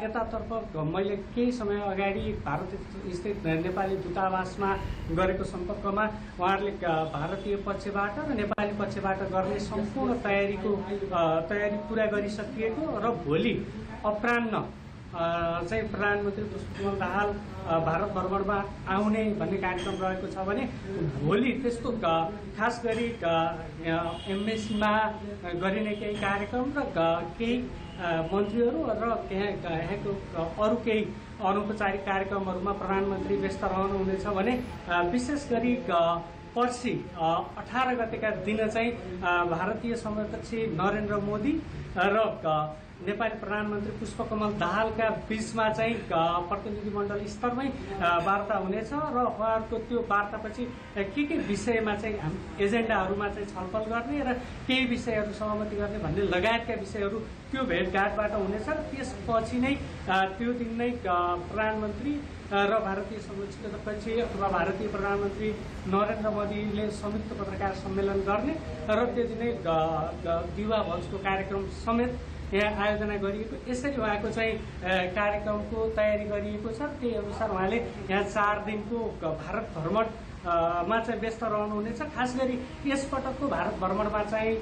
यतातर्फ मैले केही समय अगाडि भारत स्थित नेपाली दूतावासमा गरेको सम्पर्कमा उहाँहरूले भारतीय पक्षबाट र नेपाली पक्षबाट गर्ने सम्पूर्ण तयारी पुरा गरिसकिएको र भोलि अपराह्न चाहिँ प्रधानमन्त्री पुष्पकमल दाहाल भारत भ्रमणमा आउने भन्ने कार्यक्रम रहेको छ भने भोलि त्यस्तो खास गरी एमएसीमा गरिने केही कार्यक्रम र केही मन्त्रीहरू र यहाँको अरू केही अनौपचारिक कार्यक्रमहरूमा प्रधानमन्त्री व्यस्त रहनुहुनेछ भने विशेष गरी पर्सि 18 गतेका दिन चाहिँ भारतीय समकक्ष नरेन्द्र मोदी र नेपाली प्रधानमन्त्री पुष्पकमल दाहालका बीचमा चाहिँ प्रतिनिधिमण्डल स्तरमै वार्ता हुनेछ र उहाँहरूको त्यो वार्तापछि के विषयमा चाहिँ एजेन्डाहरूमा चाहिँ छलफल गर्ने र केही विषयहरू सहमति गर्ने भन्ने लगायतका विषयहरू त्यो भेटघाटबाट हुनेछ र त्यसपछि नै त्यो दिन नै प्रधानमन्त्री र भारतीय समकक्ष अथवा भारतीय प्रधानमन्त्री नरेन्द्र मोदीले संयुक्त पत्रकार सम्मेलन गर्ने र त्यो दिनै दिवा भोजको कार्यक्रम समेत यहाँ आयोजना गरिएको। यसरी उहाँको चाहिँ कार्यक्रमको तयारी गरिएको छ। त्यही अनुसार उहाँले यहाँ 4 दिनको भारत भ्रमणमा चाहिँ व्यस्त रहनुहुनेछ। खास गरी यसपटकको भारत भ्रमणमा चाहिँ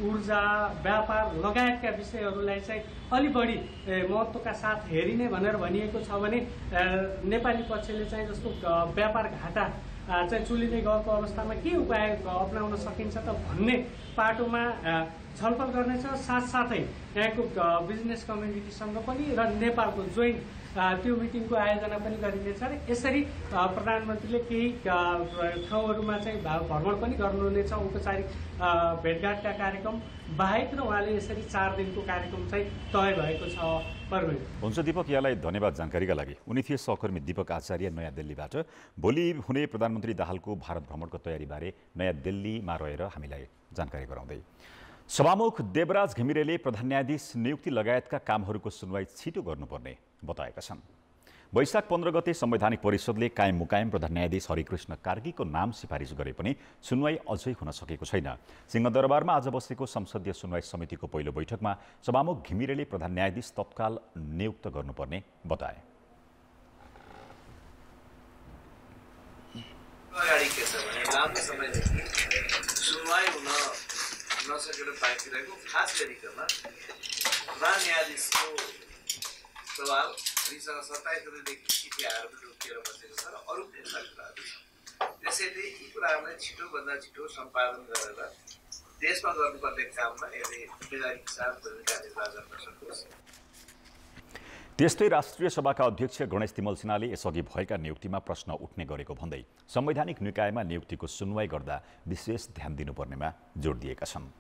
ऊर्जा, व्यापार लगायतका विषयहरूलाई चाहिँ अलि बढी महत्त्वका साथ हेरिने भनेर भनिएको छ भने नेपाली पक्षले चाहिँ जस्तो व्यापार घाटा चाहिँ चुलिँदै गएको अवस्थामा के उपाय अपनाउन सकिन्छ त भन्ने पाटोमा छलफल गर्नेछ। साथसाथै यहाँको बिजनेस कम्युनिटीसँग पनि र नेपालको जोइन्ट त्यो मिटिङको आयोजना पनि गरिनेछ र यसरी प्रधानमन्त्रीले केही ठाउँहरूमा चाहिँ भ्रमण पनि गर्नुहुनेछ, औपचारिक भेटघाटका कार्यक्रम बाहेक र उहाँले यसरी 4 दिनको कार्यक्रम चाहिँ तय भएको छ। हुन्छ दीपक, यहाँलाई धन्यवाद जानकारीका लागि। उनी थिए सहकर्मी दीपक आचार्य नयाँ दिल्लीबाट भोलि हुने प्रधानमन्त्री दाहालको भारत भ्रमणको तयारीबारे नयाँ दिल्लीमा रहेर हामीलाई जानकारी गराउँदै। सभामुख देवराज घिमिरेले प्रधान न्यायाधीश नियुक्ति लगायतका कामहरूको सुनवाई छिटो गर्नुपर्ने बताएका छन्। वैशाख 15 गते संवैधानिक परिषदले कायम मुकायम प्रधान न्यायाधीश हरिकृष्ण कार्कीको नाम सिफारिस गरे पनि सुनवाई अझै हुन सकेको छैन। सिंहदरबारमा आज बसेको संसदीय सुनवाई समितिको पहिलो बैठकमा सभामुख घिमिरेले प्रधान न्यायाधीश तत्काल नियुक्त गर्नुपर्ने बताए। नसकेर बाँकिरहेको खास गरिकन प्रधान न्यायाधीशको सवाल हामीसँग 27 गतेदेखि चिठी आएर रोकिएर बसेको छ र अरू धेरै कुराहरू छ। त्यसैले यी कुराहरूलाई छिटोभन्दा छिटो सम्पादन गरेर देशमा गर्नुपर्ने काममा यसले जिम्मेदारीका साथ भूमिका निर्वाह गर्न सकोस्। त्यस्तै राष्ट्रिय सभाका अध्यक्ष गणेश तिमल सिन्हाले यसअघि भएका नियुक्तिमा प्रश्न उठ्ने गरेको भन्दै संवैधानिक निकायमा नियुक्तिको सुनवाई गर्दा विशेष ध्यान दिनुपर्नेमा जोड दिएका छन्।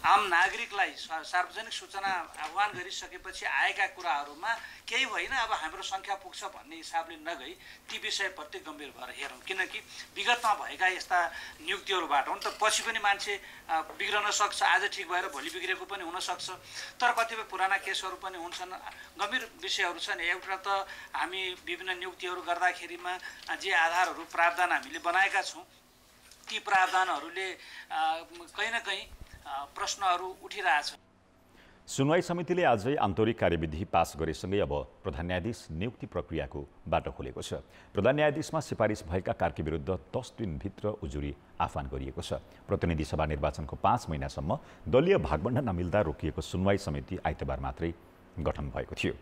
आम नागरिकलाई सार्वजनिक सूचना आह्वान गरिसकेपछि आएका कुराहरूमा केही होइन अब हाम्रो सङ्ख्या पुग्छ भन्ने हिसाबले नगई ती विषयप्रति गम्भीर भएर हेरौँ, किनकि विगतमा भएका यस्ता नियुक्तिहरूबाट हुन त पछि पनि मान्छे बिग्रन सक्छ, आज ठिक भएर भोलि बिग्रेको पनि हुनसक्छ। तर कतिपय पुराना केसहरू पनि हुन्छन्, गम्भीर विषयहरू छन्। एउटा त हामी विभिन्न नियुक्तिहरू गर्दाखेरिमा जे आधारहरू प्रावधान हामीले बनाएका छौँ ती प्रावधानहरूले कहीँ न कहीँ प्रश्नहरू उठिरहेछ। सुनवाई समितिले आजै आन्तरिक कार्यविधि पास गरेसँगै अब प्रधान न्यायाधीश नियुक्ति प्रक्रियाको बाटो खोलेको छ। प्रधान न्यायाधीशमा सिफारिस भएका कार्की विरुद्ध 10 दिनभित्र उजुरी आह्वान गरिएको छ। प्रतिनिधि सभा निर्वाचनको 5 महिनासम्म दलीय भागबण्ड नमिल्दा रोकिएको सुनवाई समिति आइतबार मात्रै गठन भएको थियो।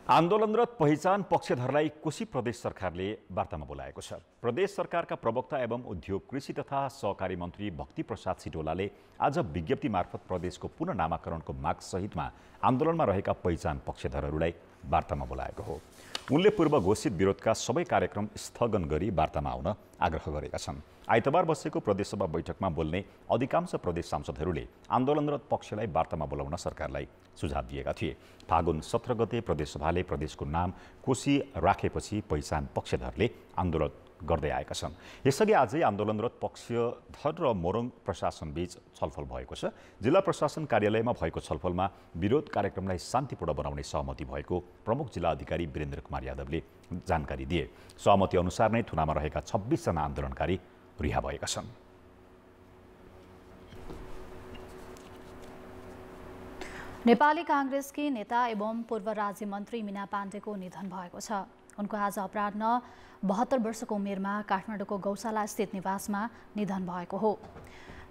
आन्दोलनरत पहिचान पक्षधरलाई कोशी प्रदेश सरकारले वार्तामा बोलाएको छ। प्रदेश सरकारका प्रवक्ता एवं उद्योग कृषि तथा सहकारी मन्त्री भक्ति प्रसाद सिटोलाले आज विज्ञप्ति मार्फत प्रदेशको पुनः नामाकरणको माग सहितमा आन्दोलनमा रहेका पहिचान पक्षधरहरूलाई वार्तामा बोलाएको हो। उनले पूर्व घोषित विरोधका सबै कार्यक्रम स्थगन गरी वार्तामा आउन आग्रह गरेका छन्। आइतबार बसेको प्रदेशसभा बैठकमा बोल्ने अधिकांश प्रदेश सांसदहरूले आन्दोलनरत पक्षलाई वार्तामा बोलाउन सरकारलाई सुझाव दिएका थिए। फागुन 17 गते प्रदेशसभाले प्रदेशको नाम कोशी राखेपछि पहिचान पक्षधरले आन्दोलन गर्दै आएका छन्। यसअघि आजै आन्दोलनरत पक्षधर र मोरङ प्रशासनबीच छलफल भएको छ। जिल्ला प्रशासन कार्यालयमा भएको छलफलमा विरोध कार्यक्रमलाई शान्तिपूर्ण बनाउने सहमति भएको प्रमुख जिल्ला अधिकारी वीरेन्द्र कुमार यादवले जानकारी दिए। सहमति अनुसार नै थुनामा रहेका 26 जना आन्दोलनकारी रिहा भएका छन्। नेपाली कांग्रेसकी नेता एवं पूर्व राज्य मन्त्री मीना पाण्डेको निधन भएको छ। उनको आज अपराह्न 72 वर्षको उमेरमा काठमाडौँको गौशाला स्थित निवासमा निधन भएको हो।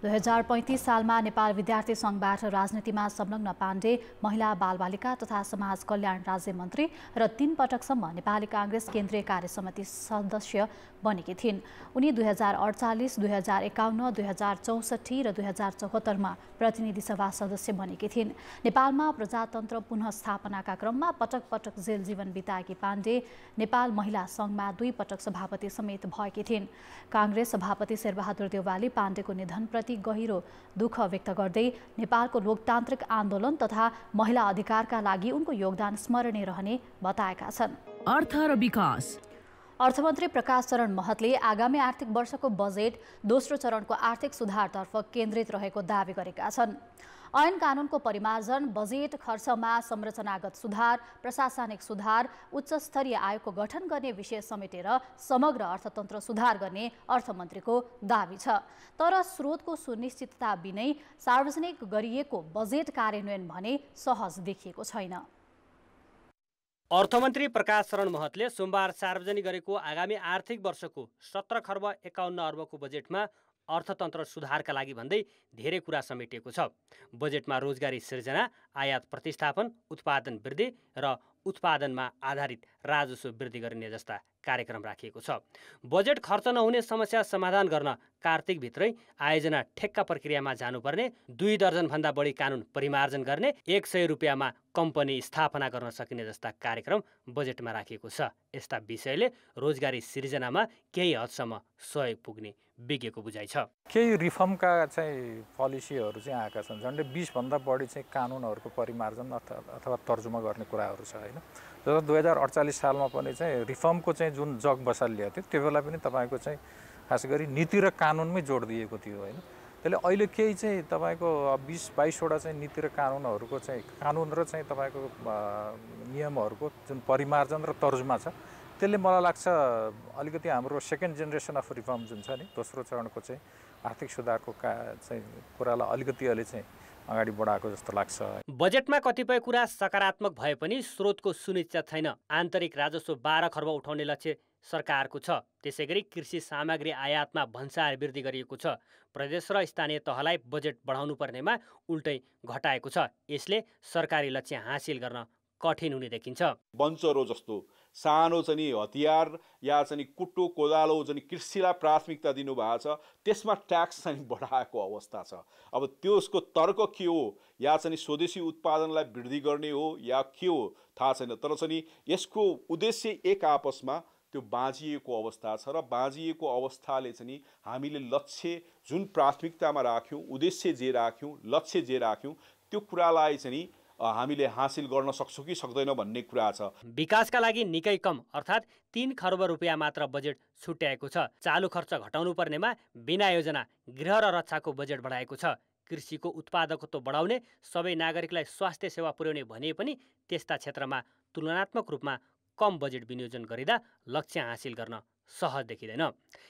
2035 सालमा नेपाल विद्यार्थी सङ्घबाट राजनीतिमा संलग्न पाण्डे महिला बालबालिका तथा समाज कल्याण राज्य मन्त्री र 3 पटकसम्म नेपाली कांग्रेस केन्द्रीय कार्यसमिति सदस्य बनेकी थिइन्। उनी 2048, 2051, 2064 र 2074 मा प्रतिनिधि सभा सदस्य बनेकी थिइन्। नेपालमा प्रजातन्त्र पुनः स्थापनाका क्रममा पटक पटक जेल जीवन बिताएकी पाण्डे नेपाल महिला सङ्घमा 2 पटक सभापति समेत भएकी थिइन्। कांग्रेस सभापति शेरबहादुर देउवाले पाण्डेको निधनप्रति गहिरो दुःख व्यक्त गर्दै नेपालको लोकतान्त्रिक आन्दोलन तथा महिला अधिकारका लागि उनको योगदान स्मरणीय रहने बताएका छन्। अर्थ र विकास अर्थमन्त्री प्रकाश चरण महतले आगामी आर्थिक वर्षको बजेट दोस्रो चरणको आर्थिक सुधारतर्फ केन्द्रित रहेको दावी गरेका छन्। ऐन कानुनको परिमार्जन, बजेट खर्चमा संरचनागत सुधार, प्रशासनिक सुधार, उच्च स्तरीय आयोगको गठन गर्ने विषय समेटेर समग्र अर्थतन्त्र सुधार गर्ने अर्थमन्त्रीको दावी छ। तर स्रोतको सुनिश्चितता बिनै सार्वजनिक गरिएको बजेट कार्यान्वयन भने सहज देखिएको छैन। अर्थमन्त्री प्रकाश चरण महतले सोमबार सार्वजनिक गरेको आगामी आर्थिक वर्षको 17 खर्ब 51 अर्बको बजेटमा अर्थतन्त्र सुधारका लागि भन्दै धेरै कुरा समेटिएको छ। बजेटमा रोजगारी सृजना, आयात प्रतिस्थापन, उत्पादन वृद्धि र उत्पादनमा आधारित राजस्व वृद्धि गर्ने जस्ता कार्यक्रम राखिएको छ। बजेट खर्च नहुने समस्या समाधान गर्न कार्तिकभित्रै आयोजना ठेक्का प्रक्रियामा जानुपर्ने, 2 दर्जनभन्दा बढी कानुन परिमार्जन गर्ने, 100 रुपियाँमा कम्पनी स्थापना गर्न सकिने जस्ता कार्यक्रम बजेटमा राखिएको छ। यस्ता विषयले रोजगारी सृजनामा केही हदसम्म सहयोग पुग्ने विज्ञको बुझाइ छ। केही रिफर्मका चाहिँ पोलिसीहरू चाहिँ आएका छन्। झन्डै 20 भन्दा बढी चाहिँ कानुनहरूको परिमार्जन अथवा तर्जुमा गर्ने कुराहरू छ हैन। जब 2048 सालमा पनि चाहिँ रिफर्मको चाहिँ जुन जग बसाल ल्याएको थियो त्यो बेला पनि तपाईको चाहिँ खास गरी नीति र कानुनमै जोड दिएको थियो हैन। त्यसले अहिले केही चाहिँ तपाईको 20-22 वटा चाहिँ नीति र कानुनहरूको चाहिँ कानुन र चाहिँ तपाईको नियमहरूको जुन परिमार्जन र तर्जुमा छ त्यसले मलाई लाग्छ अलिकति हाम्रो सेकेन्ड जेनेरेसन अफ रिफर्म जुन छ नि दोस्रो चरणको चाहिँ आर्थिक सुधारको चाहिँ कुरालाई अलिकति अहिले चाहिँ अगाडि बढाएको जस्तो लाग्छ। बजेटमा कतिपय कुरा सकारात्मक भए पनि स्रोतको सुनिश्चित छैन। आन्तरिक राजस्व 12 खर्ब उठाउने लक्ष्य सरकारको छ। त्यसैगरी कृषि सामग्री आयातमा भन्सार वृद्धि गरिएको छ। प्रदेश र स्थानीय तहलाई बजेट बढाउनु पर्नेमा उल्टै घटाएको छ। यसले सरकारी लक्ष्य हासिल गर्न कठिन हुने देखिन्छ। बन्चरो जस्तो सानो चाहिँ हतियार या चाहिँ कुट्टो कोदालो चाहिँ कृषिलाई प्राथमिकता दिनुभएको छ, त्यसमा ट्याक्स चाहिँ बढाएको अवस्था छ। अब त्यसको तर्क के हो, या चाहिँ स्वदेशी उत्पादनलाई वृद्धि गर्ने हो या के हो थाहा छैन। तर चाहिँ यसको उद्देश्य एक आपसमा त्यो बाँझिएको अवस्था छ र बाँझिएको अवस्थाले चाहिँ नि हामीले लक्ष्य जुन प्राथमिकतामा राख्यौँ, उद्देश्य जे राख्यौँ, लक्ष्य जे राख्यौँ त्यो कुरालाई चाहिँ नि हामीले हासिल गर्न सक्छौँ कि सक्दैनौँ भन्ने कुरा छ। विकासका लागि निकै कम अर्थात् 3 खर्ब रुपियाँ मात्र बजेट छुट्याएको छ। चालु खर्च घटाउनु पर्नेमा बिना योजना गृह र रक्षाको बजेट बढाएको छ। कृषिको उत्पादकत्व बढाउने, सबै नागरिकलाई स्वास्थ्य सेवा पुर्याउने भने पनि त्यस्ता क्षेत्रमा तुलनात्मक रूपमा कम बजेट विनियोजन गरिँदा लक्ष्य हासिल गर्न सहज देखिँदैन।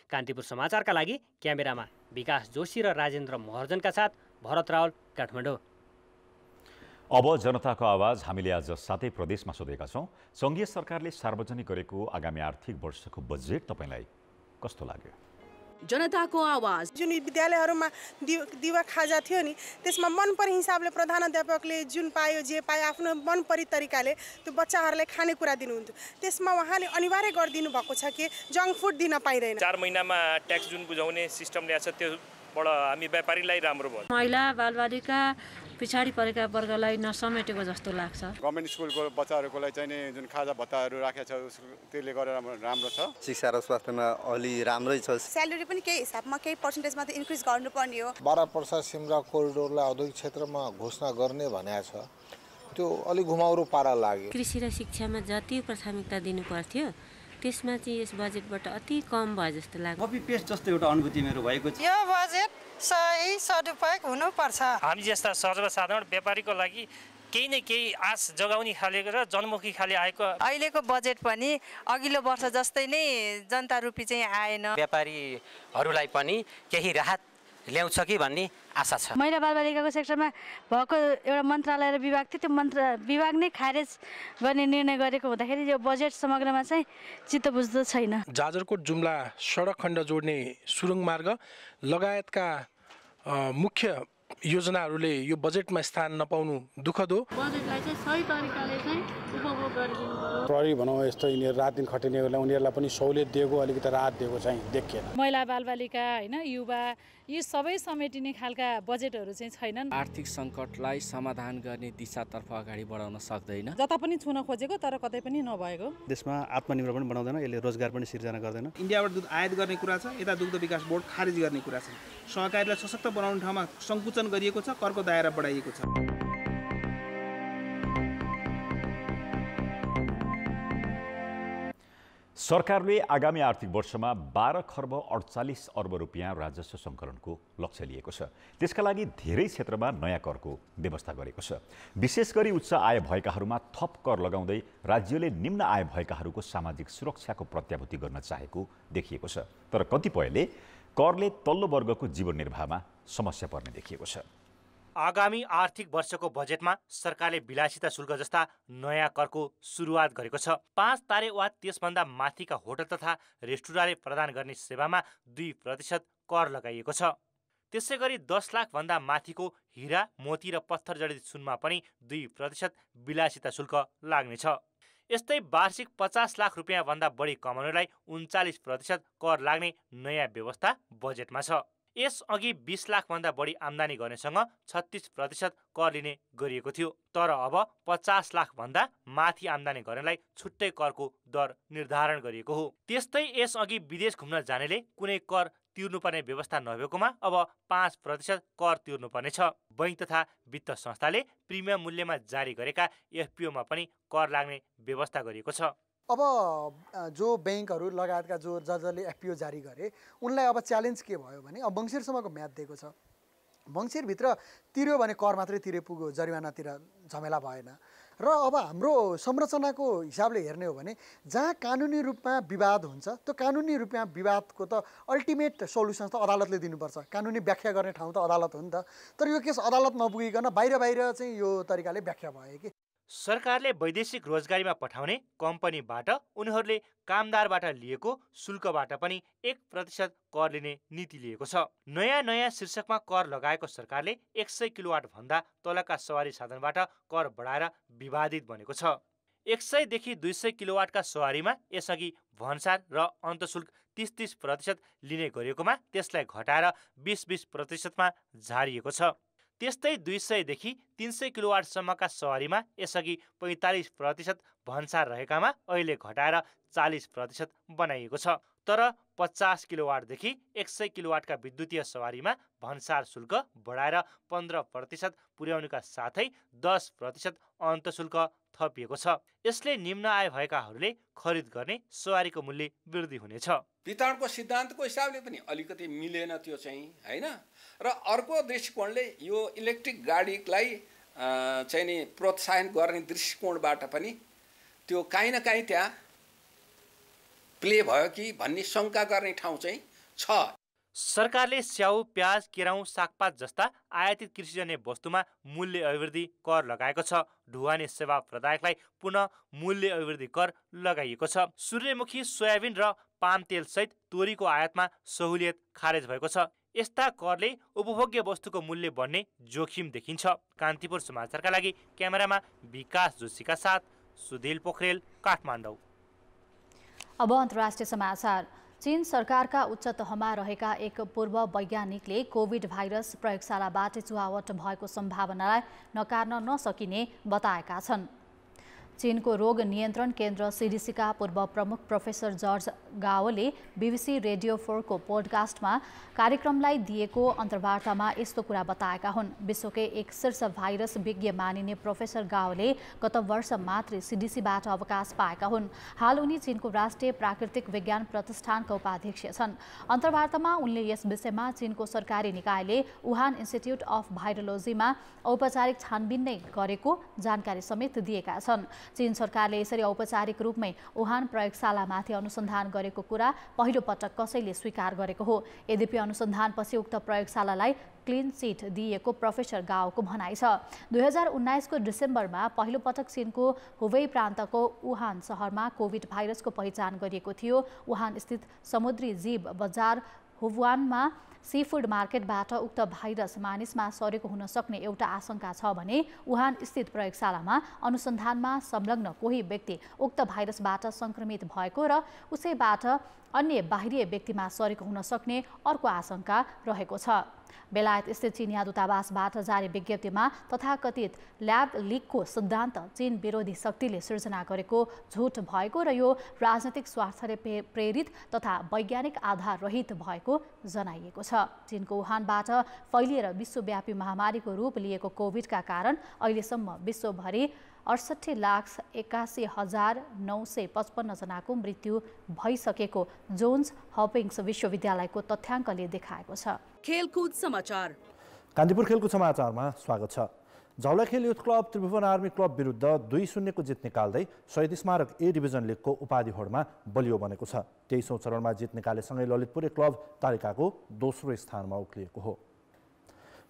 कान्तिपुर समाचारका लागि क्यामेरामा विकास जोशी र राजेन्द्र महर्जनका साथ भरत रावल, काठमाडौँ। अब जनताको आवाज हामीले आज 7 प्रदेशमा सोधेका छौँ। सङ्घीय सरकारले सार्वजनिक गरेको आगामी आर्थिक वर्षको बजेट तपाईँलाई कस्तो लाग्यो? जनताको आवाज। जुन विद्यालयहरूमा दिवा खाजा थियो नि, त्यसमा मनपरी हिसाबले प्रधानाध्यापकले जुन पायो जे पायो आफ्नो मनपरी तरिकाले त्यो बच्चाहरूलाई खानेकुरा दिनुहुन्थ्यो। त्यसमा उहाँले अनिवार्य गरिदिनु भएको छ कि जङ्क फुड दिन पाइँदैन। 4 महिनामा ट्याक्स जुन बुझाउने सिस्टम ल्याएको छ त्योबाट हामी व्यापारीलाई राम्रो भयो। महिला बालबालिका पछाडि परेका वर्गलाई नसमेटेको जस्तो लाग्छ। गभर्मेन्ट स्कुलको बच्चाहरूलाई चाहिँ नि जुन खाजा भत्ताहरू राखेको छ त्यसले गरेर राम्रो छ। शिक्षा र स्वास्थ्यमा अलि राम्रै छ। स्यालेरी पनि केही हिसाबमा केही पर्सेन्टेजमा त इन्क्रिज गर्नुपर्ने हो। बारापर्सा सिमरा कोरिडोरलाई औद्योगिक क्षेत्रमा घोषणा गर्ने भनेको छ, त्यो अलि घुमाउरो पारा लाग्यो। कृषि र शिक्षामा जति प्राथमिकता दिनु पर्थ्यो त्यसमा चाहिँ यस बजेटबाट अति कम भयो जस्तो लाग्यो। कपी पेस्ट जस्तो एउटा अनुभूति मेरो भएको छ। यो बजेट सही सदुपयोग हुनुपर्छ। हामी जस्ता सर्वसाधारण व्यापारीको लागि केही न केही आश जगाउने खाले र जनमुखी खाले आएको अहिलेको बजेट पनि अघिल्लो वर्ष जस्तै नै जनता रूपी चाहिँ आएन। व्यापारीहरूलाई पनि केही राहत ल्याउँछ कि भन्ने आशा छ। महिला बालबालिकाको सेक्टरमा भएको एउटा मन्त्रालय र विभाग थियो, त्यो विभाग नै खारेज गर्ने निर्णय गरेको हुँदाखेरि यो बजेट समग्रमा चाहिँ चित्त बुझ्दो छैन। जाजरकोट जुम्ला सडक खण्ड जोड्ने सुरुङ मार्ग लगायतका मुख्य योजनाहरूले यो बजेटमा स्थान नपाउनु दुःखद हो। बजेटलाई चाहिँ सही तरिकाले चाहिँ उपभोग गरिदिनु पर्यो। प्रहरी भनौँ यस्तो यिनीहरू रात दिन खटिनेहरूलाई उनीहरूलाई पनि सहुलियत दिएको, अलिकति राहत दिएको चाहिँ देखिएन। महिला बालबालिका होइन, युवा, यी सबै समेटिने खालका बजेटहरू चाहिँ छैनन्। आर्थिक सङ्कटलाई समाधान गर्ने दिशातर्फ अगाडि बढाउन सक्दैन। जता पनि छुन खोजेको तर कतै पनि नभएको। देशमा आत्मनिर्भर पनि बनाउँदैन, यसले रोजगार पनि सिर्जना गर्दैन। इन्डियाबाट दुध आयात गर्ने कुरा छ, यता दुग्ध विकास बोर्ड खारेज गर्ने कुरा छ। सहकारीलाई सशक्त बनाउने ठाउँमा सङ्कुचन गरिएको छ, करको दायरा बढाइएको छ। सरकारले आगामी आर्थिक वर्षमा 12 खर्ब 48 अर्ब रुपियाँ राजस्व सङ्कलनको लक्ष्य लिएको छ। त्यसका लागि धेरै क्षेत्रमा नयाँ करको व्यवस्था गरेको छ। विशेष गरी उच्च आय भएकाहरूमा थप कर लगाउँदै राज्यले निम्न आय भएकाहरूको सामाजिक सुरक्षाको प्रत्याभूति गर्न चाहेको देखिएको छ। तर कतिपयले करले तल्लो वर्गको जीवन निर्वाहमा समस्या पर्ने देखिएको छ। आगामी आर्थिक वर्षको बजेटमा सरकारले विलासिता शुल्क जस्ता नयाँ करको सुरुवात गरेको छ। 5 तारे वा त्यसभन्दा माथिका होटल तथा रेस्टुराँले प्रदान गर्ने सेवामा 2% कर लगाइएको छ। त्यसै गरी 10 लाखभन्दा माथिको हिरा, मोती र पत्थर जडित सुनमा पनि 2% विलासिता शुल्क लाग्नेछ। यस्तै वार्षिक 50 लाख रुपियाँ भन्दा बढी कमाउनेलाई 39% कर लाग्ने नयाँ व्यवस्था बजेटमा छ। यसअघि 20 लाखभन्दा बढी आम्दानी गर्नेसँग 36% कर लिने गरिएको थियो। तर अब 50 लाखभन्दा माथि आम्दानी गर्नेलाई छुट्टै करको दर निर्धारण गरिएको हो। त्यस्तै यसअघि विदेश घुम्न जानेले कुनै कर तिर्नुपर्ने व्यवस्था नभएकोमा अब 5% कर तिर्नुपर्ने छ। बैंक तथा वित्त संस्थाले प्रिमियम मूल्यमा जारी गरेका एफपीओमा पनि कर लाग्ने व्यवस्था गरिएको छ। अब जो ब्याङ्कहरू लगायतका जसले एफपीओ जारी गरे उनलाई अब च्यालेन्ज के भयो भने अब मङ्सिरसम्मको म्याद दिएको छ। मङ्सिरभित्र तिर्यो भने कर मात्रै तिरे पुग्यो, जरिवानातिर झमेला भएन। र अब हाम्रो संरचनाको हिसाबले हेर्ने हो भने जहाँ कानुनी रूपमा विवाद हुन्छ त्यो कानुनी रूपमा विवादको त अल्टिमेट सोल्युसन त अदालतले दिनुपर्छ। कानुनी व्याख्या गर्ने ठाउँ त अदालत हो नि त। तर यो केस अदालत नपुगिकन बाहिर चाहिँ यो तरिकाले व्याख्या भयो कि सरकारले वैदेशिक रोजगारीमा पठाउने कम्पनीबाट उनीहरूले कामदारबाट लिएको शुल्कबाट पनि 1% कर लिने नीति लिएको छ। नयाँ शीर्षकमा कर लगाएको सरकारले 100 किलोवाट भन्दा तलका सवारी साधनबाट कर बढाएर विवादित बनेको छ। 100 देखि 200 किलोवाटका सवारीमा यसअघि भन्सार र अन्तशुल्क 30% लिने गरिएकोमा त्यसलाई घटाएर 20% मा झारिएको छ। त्यस्तै 200 देखि 300 किलोवाटसम्मका सवारीमा यसअघि 45% भन्सार रहेकामा अहिले घटाएर 40% बनाइएको छ। तर 50 किलोवाटदेखि 100 किलोवाटका विद्युतीय सवारीमा भन्सार शुल्क बढाएर 15% पुर्याउनुका साथै 10% अन्तशुल्क थपिएको छ। यसले निम्न आय भएकाहरूले खरिद गर्ने सवारीको मूल्य वृद्धि हुनेछ। वितरणको सिद्धान्तको हिसाबले पनि अलिकति मिलेन त्यो चाहिँ हैन। र अर्को दृष्टिकोणले यो इलेक्ट्रिक गाडीलाई चाहिँ नि प्रोत्साहन गर्ने दृष्टिकोणबाट पनि त्यो काहीँ न काहीँ त्यहाँ प्ले भयो कि भन्ने शङ्का गर्ने ठाउँ चाहिँ छ। सरकारले स्याउ, प्याज, केराउ, सागपात जस्ता आयातित कृषिजन्य वस्तुमा मूल्य अभिवृद्धि कर लगाएको छ। ढुवानी सेवा प्रदायकलाई पुनः मूल्य अभिवृद्धि कर लगाइएको छ। सूर्यमुखी, सोयाबिन र पाम तेल सहित तोरीको आयातमा सहुलियत खारेज भएको छ। यस्ता करले उपभोग्य वस्तुको मूल्य बढ्ने जोखिम देखिन्छ। कान्तिपुर समाचारका लागि क्यामेरामा विकास जोशीका साथ सुधिल पोखरेल, काठमाडौँ। अब अन्तर्राष्ट्रिय समाचार। चीन सरकारका उच्च तहमा रहेका एक पूर्व वैज्ञानिकले कोभिड भाइरस प्रयोगशालाबाट चुहावट भएको सम्भावनालाई नकार्न नसकिने बताएका छन्। चीनको रोग नियन्त्रण केन्द्र सीडीसीका पूर्व प्रमुख प्रोफेसर जर्ज गाओले बीबीसी रेडियो 4 को पोडकास्टमा कार्यक्रमलाई दिएको अन्तर्वार्तामा यस्तो कुरा बताएका हुन्। विश्वकै एक शीर्ष भाइरस विज्ञ मानिने प्रोफेसर गाओले गत वर्ष मात्रै सीडीसीबाट अवकाश पाएका हुन्। हाल उनी चीनको राष्ट्रिय प्राकृतिक विज्ञान प्रतिष्ठानका उपाध्यक्ष छन्। अन्तर्वार्तामा उनले यस विषयमा चीनको सरकारी निकायले वुहान इन्स्टिट्युट अफ भाइरोलोजीमा औपचारिक छानबिन नै गरेको जानकारी समेत दिएका छन्। चीन सरकारले यसरी औपचारिक रूपमै वुहान प्रयोगशालामाथि अनुसन्धान गरेको कुरा पहिलो पटक कसैले स्वीकार गरेको हो। यद्यपि अनुसन्धानपछि उक्त प्रयोगशालालाई क्लिन चिट दिएको प्रोफेसर गाओको भनाइ छ। 2019 को डिसेम्बरमा पहिलो पटक चीनको हुबेई प्रान्तको वुहान शहरमा कोभिड भाइरसको पहिचान गरिएको थियो। वुहान स्थित समुद्री जीव बजार हुवानमा सीफूड मार्केटबाट उक्त भाइरस मानिसमा सरेको हुन सक्ने एउटा आशंका छ भने वुहान स्थित प्रयोगशालामा अनुसन्धानमा संलग्न कोही व्यक्ति उक्त भाइरसबाट संक्रमित भएको र उसैबाट अन्य बाहिरी व्यक्तिमा सरेको हुन सक्ने अर्को आशंका रहेको छ। बेलायत स्थित चीनिया दूतावासबाट जारी विज्ञप्तिमा तथाकथित ल्याब लिकको सिद्धान्त चीन विरोधी शक्तिले सिर्जना गरेको झुट भएको र यो राजनैतिक स्वार्थले प्रेरित तथा वैज्ञानिक आधार रहित भएको जनाइएको छ। चीनको वुहानबाट फैलिएर विश्वव्यापी महामारीको रूप लिएको कोभिडका कारण अहिलेसम्म विश्वभरि 68,81,955 जनाको मृत्यु भइसकेको जोन्स हपिङ्स विश्वविद्यालयको तथ्याङ्कले देखाएको छ। खेलकुद समाचार। कान्तिपुर खेलकुद समाचारमा स्वागत छ। Jhaulakhel youth club Tribhuvan army club विरुद्ध 2-0 को जित निकाल्दै शहीद स्मारक ए डिभिजन लिगको उपाधि होडमा बलियो बनेको छ। 23औं चरणमा जित निकालेसँगै ललितपुरे क्लब तालिकाको दोस्रो स्थानमा उक्लिएको हो।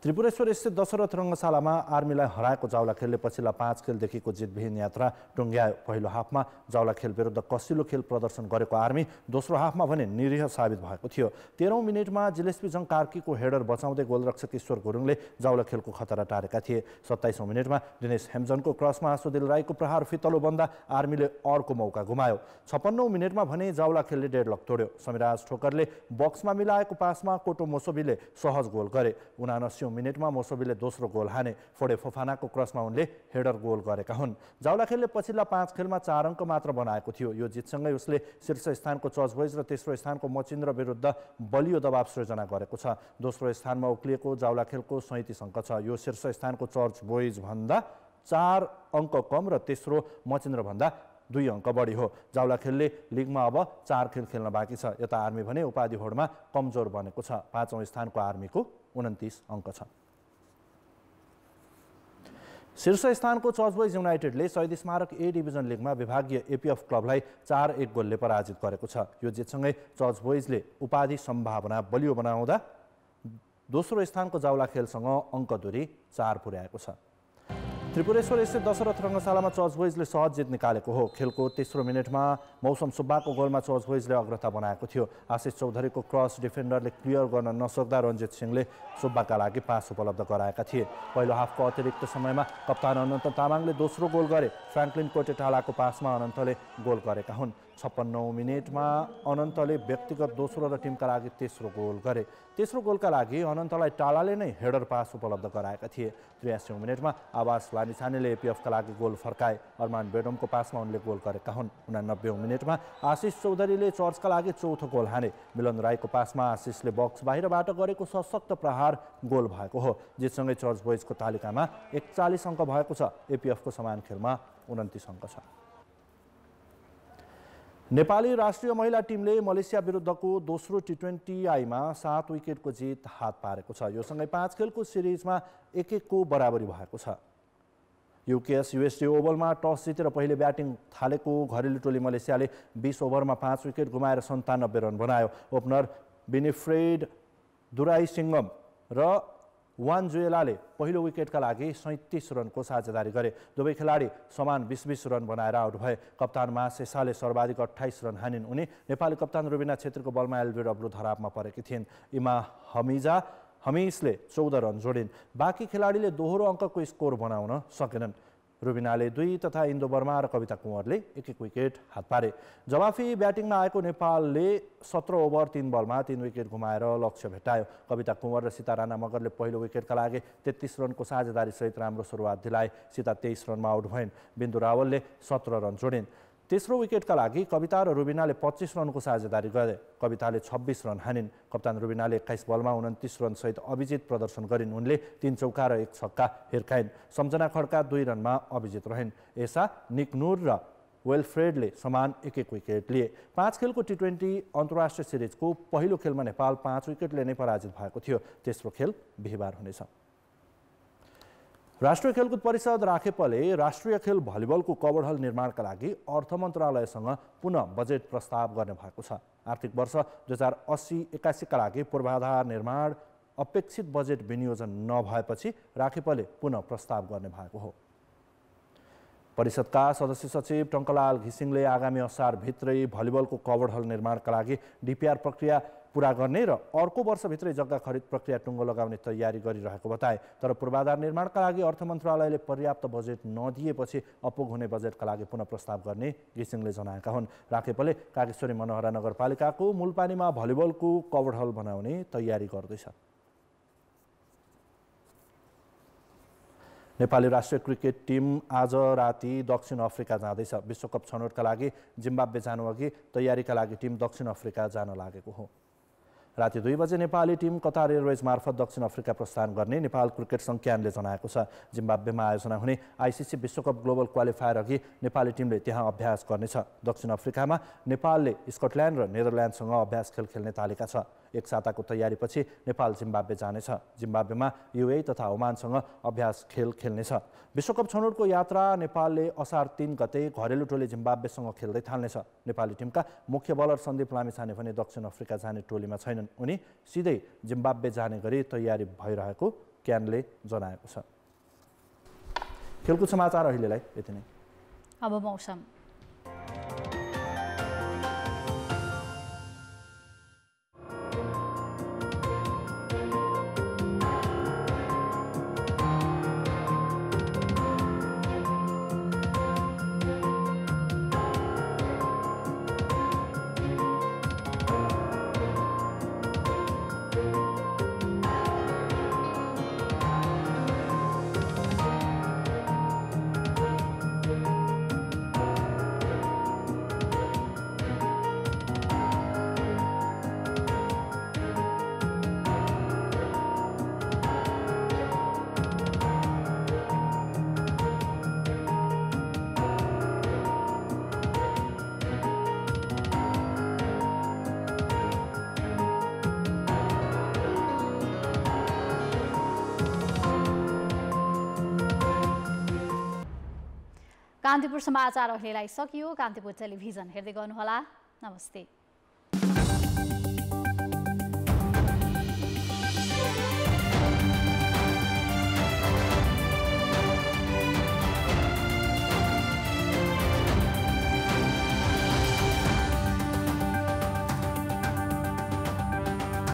त्रिपुरेश्वर स्थित दशरथ रङ्गशालामा आर्मीलाई हराएको जावलाखेलले पछिल्ला 5 खेलदेखिको जितविहीन यात्रा टुङ्ग्यायो। पहिलो हाफमा जावलाखेल विरुद्ध कसिलो खेल प्रदर्शन गरेको आर्मी दोस्रो हाफमा भने निरीह साबित भएको थियो। 13औं मिनेटमा जिलेस्पी जङ कार्कीको हेडर बचाउँदै गोलरक्षक ईश्वर गुरुङले जावलाखेलको खतरा टारेका थिए। 27औं मिनेटमा दिनेश हेम्जनको क्रसमा आशुदिल राईको प्रहार फितलो बन्दा आर्मीले अर्को मौका गुमायो। 56औं मिनेटमा भने जावलाखेलले डेडलक तोड्यो। समिराज ठोकरले बक्समा मिलाएको पासमा कोटो मोसोबीले सहज गोल गरे। 79औं मिनेटमा मोसोबीले दोस्रो गोल हाने। फोडे फोफानाको क्रसमा उनले हेडर गोल गरेका हुन्। जावलाखेलले पछिल्ला 5 खेलमा 4 अङ्क मात्र बनाएको थियो। यो जितसँगै उसले शीर्ष स्थानको चर्च बोइज र तेस्रो स्थानको मचिन्द्र विरुद्ध बलियो दबाव सृजना गरेको छ। दोस्रो स्थानमा उक्लिएको जावलाखेलको 37 अङ्क छ। यो शीर्ष स्थानको चर्च बोइज भन्दा 4 अङ्क कम र तेस्रो मचिन्द्र भन्दा 2 अङ्क बढी हो। जावलाखेलले लिगमा अब 4 खेल खेल्न बाँकी छ। यता आर्मी भने उपाधि होडमा कमजोर बनेको छ। 5औं स्थानको आर्मीको 29 अङ्क छ। शीर्ष स्थानको चर्च बोइज युनाइटेडले शहीद स्मारक ए डिभिजन लिगमा विभागीय एपीएफ क्लबलाई 4-1 गोलले पराजित गरेको छ। यो जितसँगै चर्च बोइजले उपाधि सम्भावना बलियो बनाउँदा दोस्रो स्थानको जावलाखेलसँग अङ्क दूरी 4 पुर्याएको छ। त्रिपुरेश्वर स्थित दशरथ रङ्गशालामा चर्च बोइजले सहज जित निकालेको हो। खेलको तेस्रो मिनेटमा मौसम सुब्बाको गोलमा चर्च बोइजले अग्रता बनाएको थियो। आशिष चौधरीको क्रस डिफेन्डरले क्लियर गर्न नसक्दा रञ्जित सिंहले सुब्बाका लागि पास उपलब्ध गराएका थिए। पहिलो हाफको अतिरिक्त समयमा कप्तान अनन्त तामाङले दोस्रो गोल गरे। फ्र्याङ्कलिन कोटेटालाको पासमा अनन्तले गोल गरेका हुन्। 56औं मिनेटमा अनन्तले व्यक्तिगत दोस्रो र टिमका लागि तेस्रो गोल गरे। तेस्रो गोलका लागि अनन्तलाई टालाले नै हेडर पास उपलब्ध गराएका थिए। 83औं मिनेटमा आवास लामिछानेले एपीएफका लागि गोल फर्काए। अरमान बेडमको पासमा उनले गोल गरेका हुन्। 89औं मिनेटमा आशिष चौधरीले चर्चका लागि चौथो गोल हाने। मिलन राईको पासमा आशिषले बक्स बाहिरबाट गरेको सशक्त प्रहार गोल भएको हो। जितसँगै चर्च बोइजको तालिकामा 41 अङ्क भएको छ। एपीएफको समान खेलमा 29 अङ्क छ। नेपाली राष्ट्रिय महिला टिमले मलेसिया विरुद्धको दोस्रो T20I-मा 7 विकेटको जित हात पारेको छ। यो सँगै 5 खेलको सिरिजमा 1-1 को बराबरी भएको छ। यूकेएस यूएसडी ओभलमा टस जितेर पहिले ब्याटिङ थालेको घरेलु टोली मलेसियाले 20 ओभरमा 5 विकेट गुमाएर 97 रन बनायो। ओपनर विनिफ्रेड दुराइसिङ्गम र वान जुएलाले पहिलो विकेटका लागि 37 रनको साझेदारी गरे। दुवै खेलाडी समान 20-20 रन बनाएर आउट भए। कप्तान मासेसाले सर्वाधिक 28 रन हानिन्। उनी नेपाली कप्तान रुबिना छेत्रीको बलमा एलबीडब्ल्यू धरापमा परेकी थिइन्। इमा हमिसले 14 रन जोडिन्। बाँकी खेलाडीले दोहोरो अङ्कको स्कोर बनाउन सकेनन्। रुबिनाले 2 तथा इन्दो वर्मा र कविता कुँवरले 1-1 विकेट हात पारे। जवाफी ब्याटिङमा आएको नेपालले 17 ओभर 3 बलमा 3 विकेट गुमाएर लक्ष्य भेटायो। कविता कुँवर र सीता राणा मगरले पहिलो विकेटका लागि 33 रनको साझेदारीसहित राम्रो सुरुवात दिलाए। सीता 23 रनमा आउट भइन्। बिन्दु रावलले 17 रन जोडिन्। तेस्रो विकेटका लागि कविता र रुबिनाले 25 रनको साझेदारी गरे। कविताले 26 रन हानिन्। कप्तान रुबिनाले 21 बलमा 29 रनसहित अभिजित प्रदर्शन गरिन्। उनले 3 चौका र 1 छक्का हिर्काइन्। सम्झना खड्का 2 रनमा अभिजित रहिन्। एसा निक नूर र वेलफ्रेडले समान 1-1 विकेट लिए। 5 खेलको T20 अन्तर्राष्ट्रिय सिरिजको पहिलो खेलमा नेपाल 5 विकेटले नै पराजित भएको थियो। तेस्रो खेल बिहीबार हुनेछ। राष्ट्रिय खेलकुद परिषद राखेपले राष्ट्रिय खेल भलिबलको कभर हल निर्माणका लागि अर्थ मन्त्रालयसँग पुनः बजेट प्रस्ताव गर्ने भएको छ। आर्थिक वर्ष 2080-81 का लागि पूर्वाधार निर्माण अपेक्षित बजेट विनियोजन नभएपछि राखेपले पुनः प्रस्ताव गर्ने भएको हो। परिषदका सदस्य सचिव टङ्कलाल घिसिङले आगामी असारभित्रै भलिबलको कभर हल निर्माणका लागि डिपिआर प्रक्रिया पूरा गर्ने र अर्को वर्षभित्रै जग्गा खरिद प्रक्रिया टुङ्गो लगाउने तयारी गरिरहेको बताए। तर पूर्वाधार निर्माणका लागि अर्थ मन्त्रालयले पर्याप्त बजेट नदिएपछि अपुग हुने बजेटका लागि पुनः प्रस्ताव गर्ने घिसिङले जनाएका हुन्। राखेपले कागेश्वरी मनोहरा नगरपालिकाको मूलपानीमा भलिबलको कभर हल बनाउने तयारी गर्दैछ। नेपाली राष्ट्रिय क्रिकेट टिम आज राति दक्षिण अफ्रिका जाँदैछ। विश्वकप छनौटका लागि जिम्बाब्वे जानुअघि तयारीका लागि टिम दक्षिण अफ्रिका जान लागेको हो। राति 2 बजे नेपाली टिम कतार एयरवेज मार्फत दक्षिण अफ्रिका प्रस्थान गर्ने नेपाल क्रिकेट सङ्घ क्यानले जनाएको छ। जिम्बाब्वेमा आयोजना हुने आइसिसी विश्वकप ग्लोबल क्वालिफायर अघि नेपाली टिमले त्यहाँ अभ्यास गर्नेछ। दक्षिण अफ्रिकामा नेपालले स्कटल्यान्ड र नेदरल्यान्डसँग अभ्यास खेल खेल्ने तालिका छ। एक साताको तयारीपछि नेपाल जिम्बाब्वे जानेछ। जिम्बाब्वेमा युए तथा ओमानसँग अभ्यास खेल खेल्नेछ। विश्वकप छनौटको यात्रा नेपालले असार 3 गते घरेलु टोली जिम्बाब्वेसँग खेल्दै थाल्नेछ। नेपाली टिमका मुख्य बलर सन्दीप लामिछाने भने दक्षिण अफ्रिका जाने टोलीमा छैनन्। उनी सिधै जिम्बाब्वे जाने गरी तयारी भइरहेको क्यानले जनाएको छ। खेलकुद समाचार अहिलेलाई यति नै। अब मौसम। कान्तिपुर समाचार अहिलेलाई सकियो। कान्तिपुर टेलिभिजन हेर्दै गर्नुहोला। नमस्ते।